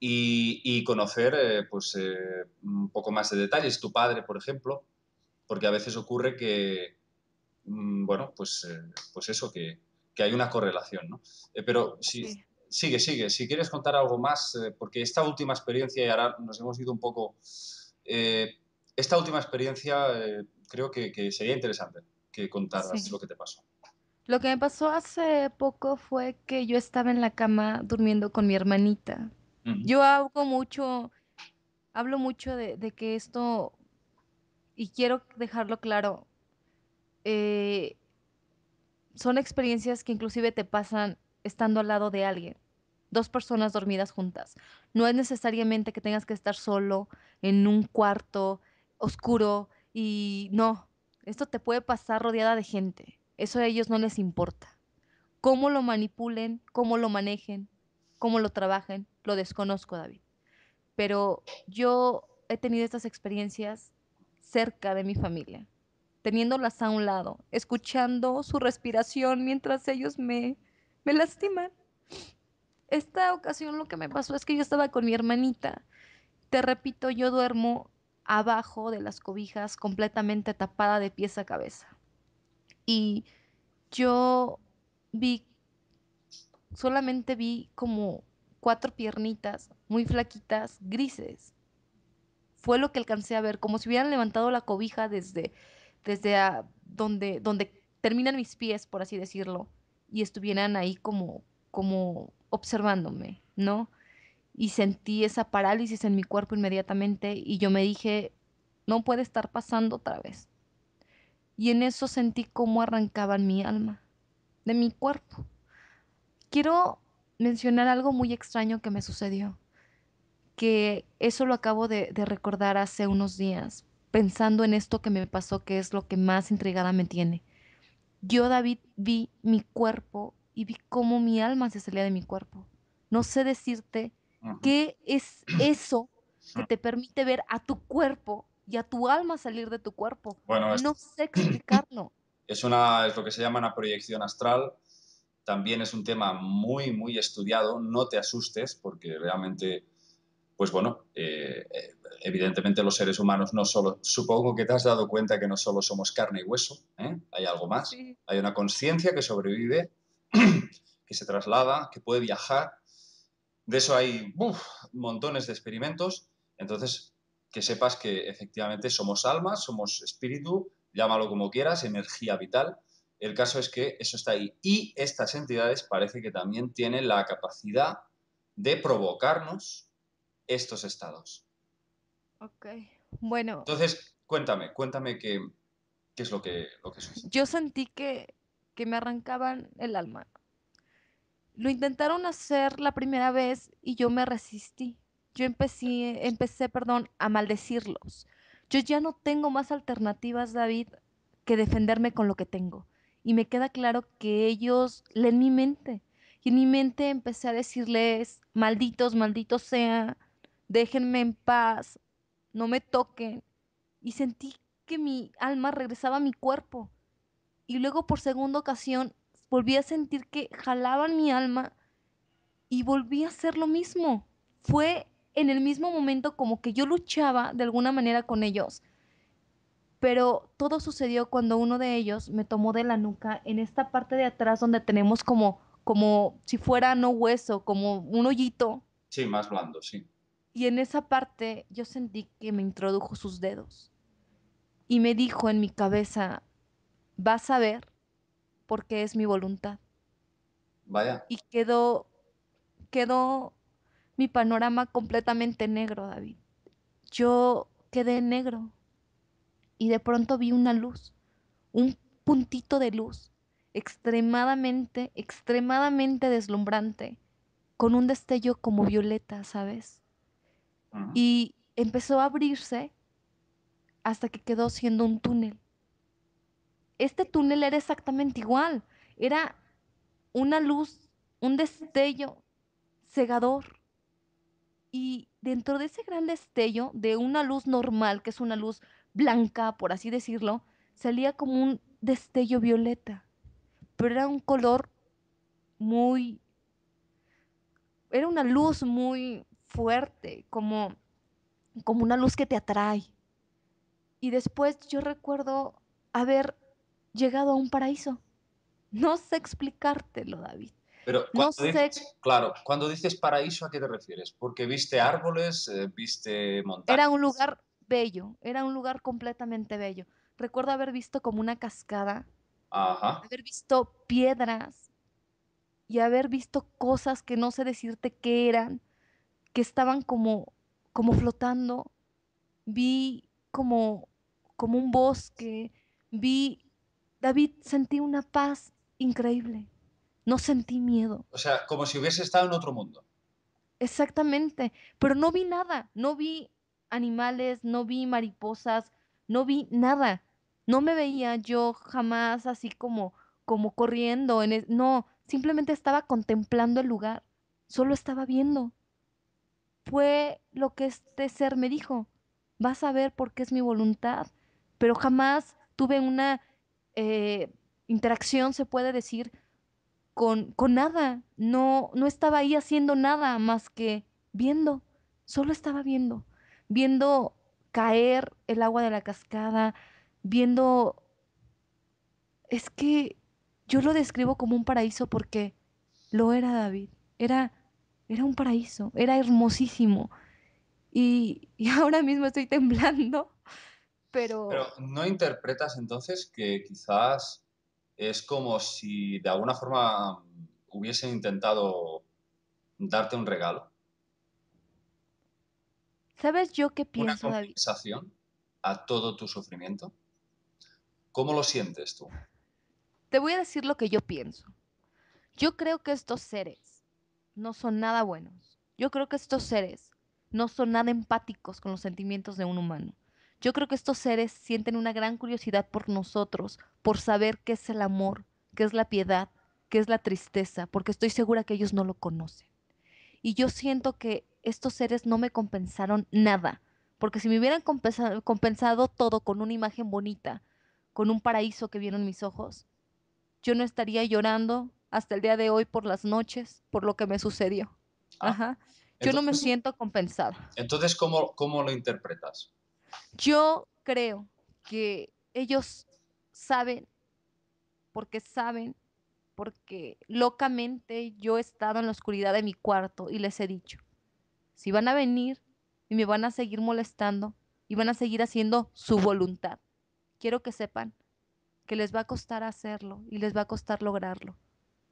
y conocer pues, un poco más de detalles. Tu padre, por ejemplo, porque a veces ocurre que, bueno, pues eso, que hay una correlación, ¿no? Pero si, Sí. sigue, si quieres contar algo más, porque esta última experiencia, y ahora nos hemos ido un poco, eh, esta última experiencia creo que sería interesante que contaras Sí. lo que te pasó. Lo que me pasó hace poco fue que yo estaba en la cama durmiendo con mi hermanita. Ujú. Yo hablo mucho de que esto, y quiero dejarlo claro, eh, son experiencias que inclusive te pasan estando al lado de alguien, dos personas dormidas juntas. No es necesariamente que tengas que estar solo en un cuarto oscuro y no, esto te puede pasar rodeada de gente. Eso a ellos no les importa. Cómo lo manipulen, cómo lo manejen, cómo lo trabajen, lo desconozco, David. Pero yo he tenido estas experiencias cerca de mi familia, teniéndolas a un lado, escuchando su respiración mientras ellos me lastiman. Esta ocasión lo que me pasó es que yo estaba con mi hermanita. Te repito, yo duermo abajo de las cobijas, completamente tapada de pies a cabeza. Y yo vi solamente vi como cuatro piernitas muy flaquitas, grises. Fue lo que alcancé a ver, como si hubieran levantado la cobija desde donde terminan mis pies, por así decirlo, y estuvieran ahí como observándome, ¿no? Y sentí esa parálisis en mi cuerpo inmediatamente y yo me dije, no puede estar pasando otra vez. Y en eso sentí cómo arrancaban mi alma de mi cuerpo. Quiero mencionar algo muy extraño que me sucedió, que eso lo acabo de recordar hace unos días, pensando en esto que me pasó, que es lo que más intrigada me tiene. Yo, David, vi mi cuerpo y vi cómo mi alma se salía de mi cuerpo. No sé decirte Ujú. qué es eso que te permite ver a tu cuerpo y a tu alma salir de tu cuerpo. Bueno, No sé explicarlo. es lo que se llama una proyección astral. También es un tema muy, muy estudiado. No te asustes porque realmente, pues bueno, evidentemente los seres humanos no solo, supongo que te has dado cuenta que no solo somos carne y hueso, ¿eh? Hay algo más. Sí. Hay una conciencia que sobrevive, que se traslada, que puede viajar. De eso hay montones de experimentos. Entonces, que sepas que efectivamente somos almas, somos espíritu, llámalo como quieras, energía vital. El caso es que eso está ahí. Y estas entidades parece que también tienen la capacidad de provocarnos estos estados. Ok. Bueno, Entonces, cuéntame qué es lo que sucede. yo sentí que me arrancaban el alma. Lo intentaron hacer la primera vez y yo me resistí. Yo perdón, a maldecirlos. Yo ya no tengo más alternativas, David, que defenderme con lo que tengo. Y me queda claro que ellos leen mi mente. Y en mi mente empecé a decirles, malditos, malditos sea, déjenme en paz, no me toquen. Y sentí que mi alma regresaba a mi cuerpo. Y luego por segunda ocasión volví a sentir que jalaban mi alma y volví a hacer lo mismo. Fue en el mismo momento como que yo luchaba de alguna manera con ellos, pero todo sucedió cuando uno de ellos me tomó de la nuca en esta parte de atrás donde tenemos como si fuera no hueso, como un hoyito, Sí, más blando, sí. y en esa parte yo sentí que me introdujo sus dedos y me dijo en mi cabeza, vas a ver porque es mi voluntad. Vaya. Y quedó mi panorama completamente negro, David. Yo quedé negro y de pronto vi una luz, un puntito de luz extremadamente deslumbrante, con un destello como violeta, ¿sabes? Ujú. Y empezó a abrirse hasta que quedó siendo un túnel. Este túnel era exactamente igual, era una luz, un destello cegador. Y dentro de ese gran destello de una luz normal, que es una luz blanca, por así decirlo, salía como un destello violeta, pero era un color muy, era una luz muy fuerte, como una luz que te atrae. Y después yo recuerdo haber llegado a un paraíso. No sé explicártelo, David. Pero No cuando sé, dices, claro, cuando dices paraíso, ¿a qué te refieres? Porque viste árboles, viste era un montañas. lugar bello, era un lugar completamente bello. Recuerdo haber visto como una cascada, Ajá. haber visto piedras y haber visto cosas que no sé decirte qué eran, que estaban como flotando. Vi como un bosque, vi, David, sentí una paz increíble. No sentí miedo. O sea, como si hubiese estado en otro mundo. Exactamente, pero no vi nada, no vi animales, no vi mariposas, no vi nada. No me veía yo jamás así como corriendo no, simplemente estaba contemplando el lugar, solo estaba viendo. Fue lo que este ser me dijo. Vas a ver por qué es mi voluntad, pero jamás tuve una eh, interacción, se puede decir, con nada. No, no estaba ahí haciendo nada más que viendo. Solo estaba viendo. Viendo caer el agua de la cascada, viendo... Es que yo lo describo como un paraíso porque lo era, David. Era un paraíso, era hermosísimo. Y ahora mismo estoy temblando, Pero pero ¿no interpretas entonces que quizás es como si de alguna forma hubiesen intentado darte un regalo, ¿sabes yo qué una pienso, David? compensación a todo tu sufrimiento? ¿Cómo lo sientes tú? Te voy a decir lo que yo pienso. Yo creo que estos seres no son nada buenos. Yo creo que estos seres no son nada empáticos con los sentimientos de un humano. Yo creo que estos seres sienten una gran curiosidad por nosotros, por saber qué es el amor, qué es la piedad, qué es la tristeza, porque estoy segura que ellos no lo conocen. Y yo siento que estos seres no me compensaron nada, porque si me hubieran compensado todo con una imagen bonita, con un paraíso que vieron mis ojos, yo no estaría llorando hasta el día de hoy por las noches, por lo que me sucedió. Ah, Ajá. Yo no me entonces, siento compensada. entonces ¿cómo lo interpretas? Yo creo que ellos saben, porque saben, porque locamente yo he estado en la oscuridad de mi cuarto y les he dicho, si van a venir y me van a seguir molestando y van a seguir haciendo su voluntad, quiero que sepan que les va a costar hacerlo y les va a costar lograrlo,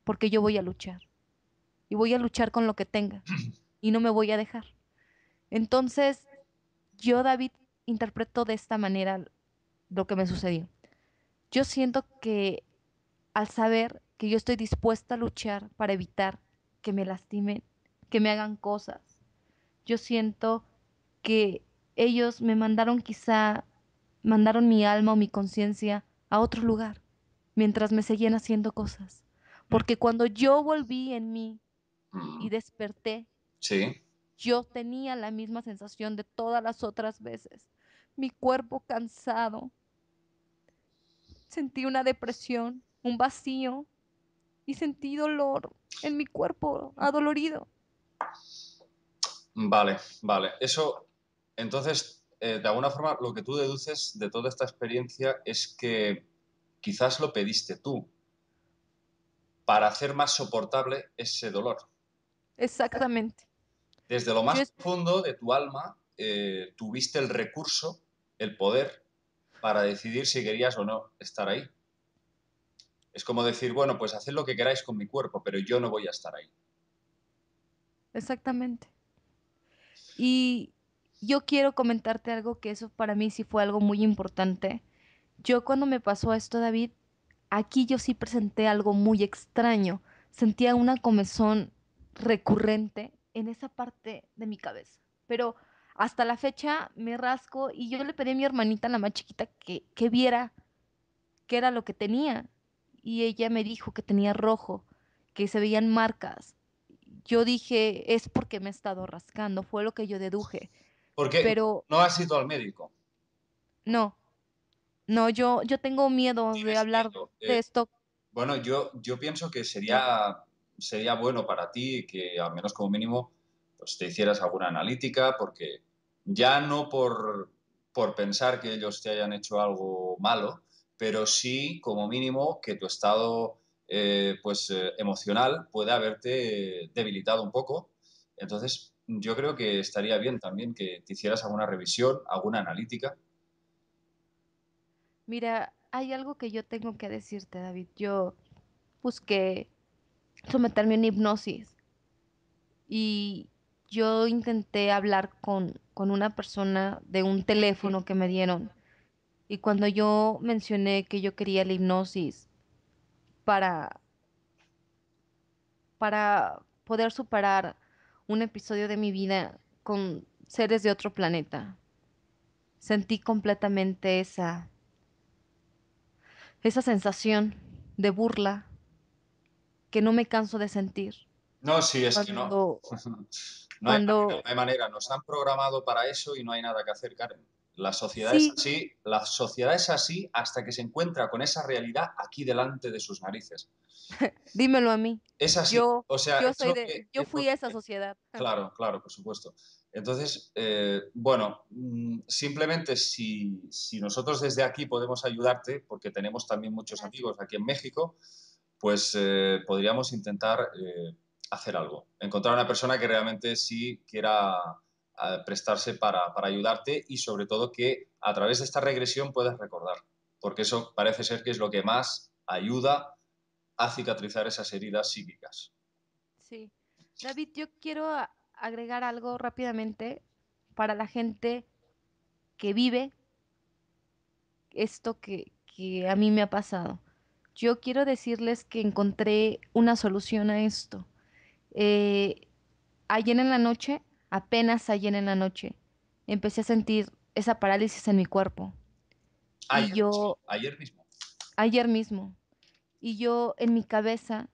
porque yo voy a luchar y voy a luchar con lo que tenga y no me voy a dejar. Entonces, yo, David, interpreto de esta manera lo que me sucedió. Yo siento que al saber que yo estoy dispuesta a luchar para evitar que me lastimen, que me hagan cosas, yo siento que ellos me mandaron mandaron mi alma o mi conciencia a otro lugar, mientras me seguían haciendo cosas. Mm, Porque cuando yo volví en mí y mm, desperté, sí. yo tenía la misma sensación de todas las otras veces. Mi cuerpo cansado, sentí una depresión, un vacío y sentí dolor en mi cuerpo adolorido. Vale, vale. Eso, entonces, de alguna forma, lo que tú deduces de toda esta experiencia es que quizás lo pediste tú para hacer más soportable ese dolor. Exactamente. Desde lo Yo más es- profundo de tu alma, tuviste el recurso, el poder, para decidir si querías o no estar ahí. Es como decir, bueno, pues haced lo que queráis con mi cuerpo, pero yo no voy a estar ahí. Exactamente. Y yo quiero comentarte algo que eso para mí sí fue algo muy importante. Yo cuando me pasó esto, David, aquí yo sí presenté algo muy extraño. Sentía una comezón recurrente en esa parte de mi cabeza. Pero hasta la fecha me rasco y yo le pedí a mi hermanita, la más chiquita, que viera qué era lo que tenía. Y ella me dijo que tenía rojo, que se veían marcas. Yo dije, es porque me he estado rascando, fue lo que yo deduje. Porque Pero no has ido al médico. no, no, yo tengo miedo de Tienes hablar miedo. de esto. Bueno, yo pienso que sería bueno para ti que al menos como mínimo pues, te hicieras alguna analítica, porque ya no por pensar que ellos te hayan hecho algo malo, pero sí como mínimo que tu estado emocional puede haberte debilitado un poco. Entonces, yo creo que estaría bien también que te hicieras alguna revisión, alguna analítica. Mira, hay algo que yo tengo que decirte, David. Yo busqué someterme a una hipnosis y yo intenté hablar con una persona de un teléfono que me dieron. Y cuando yo mencioné que yo quería la hipnosis para, para poder superar un episodio de mi vida con seres de otro planeta, sentí completamente esa sensación de burla que no me canso de sentir. No, sí, es que no. Cuando, No hay manera, cuando, no hay manera. Nos han programado para eso y no hay nada que hacer, Karen. La sociedad es sí, así, la sociedad es así hasta que se encuentra con esa realidad aquí delante de sus narices. dímelo a mí. Es así. Yo, O sea, yo soy de, yo es lo fui esa sociedad. claro, claro, por supuesto. Entonces, bueno, simplemente si nosotros desde aquí podemos ayudarte, porque tenemos también muchos Gracias. amigos aquí en México, pues podríamos intentar hacer algo. Encontrar una persona que realmente sí quiera prestarse para ayudarte y sobre todo que a través de esta regresión puedas recordar, porque eso parece ser que es lo que más ayuda a cicatrizar esas heridas psíquicas. Sí. David, yo quiero agregar algo rápidamente para la gente que vive esto que a mí me ha pasado. Yo quiero decirles que encontré una solución a esto. Eh, Ayer en la noche, apenas ayer en la noche, empecé a sentir esa parálisis en mi cuerpo. Y yo, Ayer mismo. ayer mismo, y yo en mi cabeza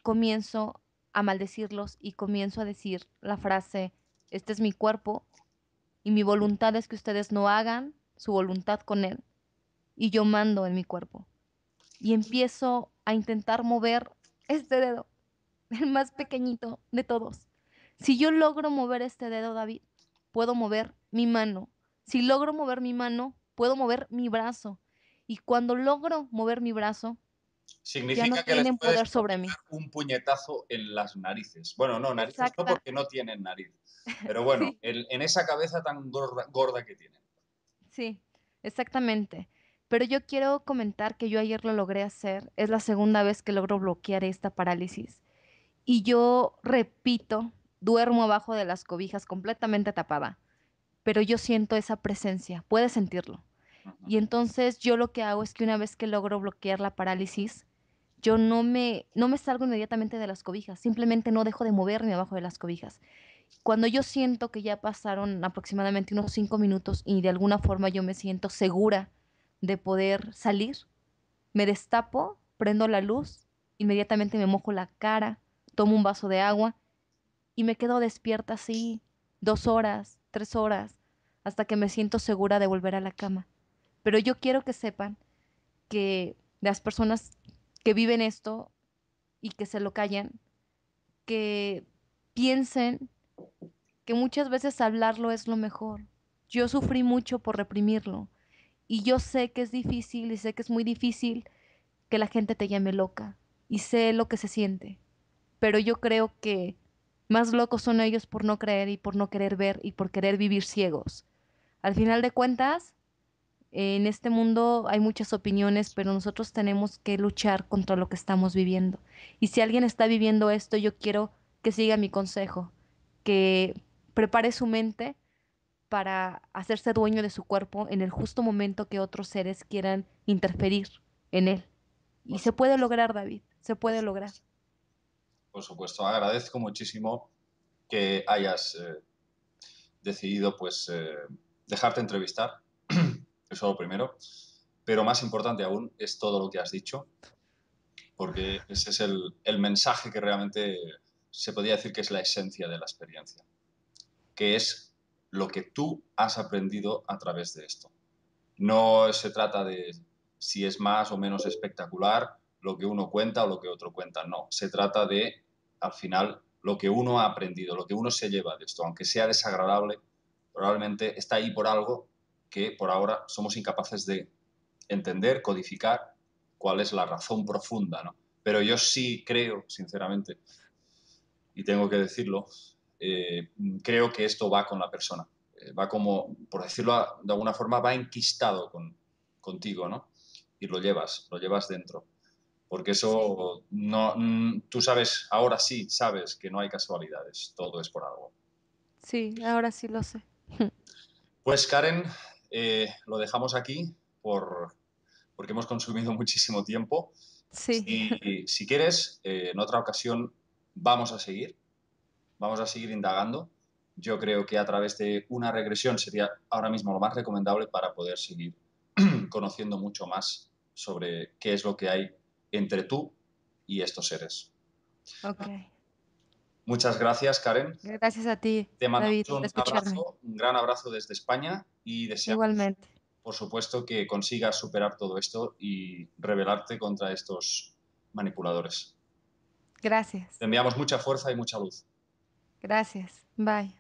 comienzo a maldecirlos y comienzo a decir la frase, este es mi cuerpo y mi voluntad es que ustedes no hagan su voluntad con él y yo mando en mi cuerpo. Y empiezo a intentar mover este dedo, el más pequeñito de todos. Si yo logro mover este dedo, David, puedo mover mi mano. Si logro mover mi mano, puedo mover mi brazo. Y cuando logro mover mi brazo, ya no Significa que les tienen puedes poder sobre mí. dar un puñetazo en las narices. Bueno, no, narices no Exacta, porque no tienen nariz. Pero bueno, sí, en esa cabeza tan gorda que tienen. sí, exactamente. Pero yo quiero comentar que yo ayer lo logré hacer. Es la segunda vez que logro bloquear esta parálisis. Y yo repito, duermo abajo de las cobijas completamente tapada, pero yo siento esa presencia, puedes sentirlo. Ujú. Y entonces yo lo que hago es que una vez que logro bloquear la parálisis, yo no me salgo inmediatamente de las cobijas, simplemente no dejo de moverme abajo de las cobijas. Cuando yo siento que ya pasaron aproximadamente unos 5 minutos y de alguna forma yo me siento segura de poder salir, me destapo, prendo la luz, inmediatamente me mojo la cara, tomo un vaso de agua y me quedo despierta así 2 horas, 3 horas, hasta que me siento segura de volver a la cama. Pero yo quiero que sepan que las personas que viven esto y que se lo callan, que piensen que muchas veces hablarlo es lo mejor. Yo sufrí mucho por reprimirlo y yo sé que es difícil y sé que es muy difícil que la gente te llame loca y sé lo que se siente, pero yo creo que más locos son ellos por no creer y por no querer ver y por querer vivir ciegos. Al final de cuentas, en este mundo hay muchas opiniones, pero nosotros tenemos que luchar contra lo que estamos viviendo. Y si alguien está viviendo esto, yo quiero que siga mi consejo, que prepare su mente para hacerse dueño de su cuerpo en el justo momento que otros seres quieran interferir en él. Y Por se puede supuesto, lograr, David, se por puede lograr. supuesto. Por supuesto, agradezco muchísimo que hayas decidido pues dejarte entrevistar, eso es lo primero, pero más importante aún es todo lo que has dicho, porque ese es el mensaje que realmente se podría decir que es la esencia de la experiencia, que es lo que tú has aprendido a través de esto. No se trata de si es más o menos espectacular lo que uno cuenta o lo que otro cuenta, no, se trata de, al final, lo que uno ha aprendido, lo que uno se lleva de esto, aunque sea desagradable, probablemente está ahí por algo que por ahora somos incapaces de entender, codificar cuál es la razón profunda, ¿no? Pero yo sí creo, sinceramente, y tengo que decirlo, eh, creo que esto va con la persona. Va como, por decirlo de alguna forma, va enquistado contigo, ¿no? Y lo llevas dentro. Porque Sí, eso, no, tú sabes, ahora sí sabes que no hay casualidades, todo es por algo. sí, ahora sí lo sé. Pues Karen, lo dejamos aquí porque hemos consumido muchísimo tiempo. Sí, Si quieres, en otra ocasión vamos a seguir indagando. Yo creo que a través de una regresión sería ahora mismo lo más recomendable para poder seguir conociendo mucho más sobre qué es lo que hay entre tú y estos seres. ok. Muchas gracias, Karen. Gracias a ti, Te mandamos David, por escucharme. un gran abrazo desde España y deseamos, Igualmente. por supuesto, que consigas superar todo esto y rebelarte contra estos manipuladores. Te Gracias. enviamos mucha fuerza y mucha luz. Gracias. Bye.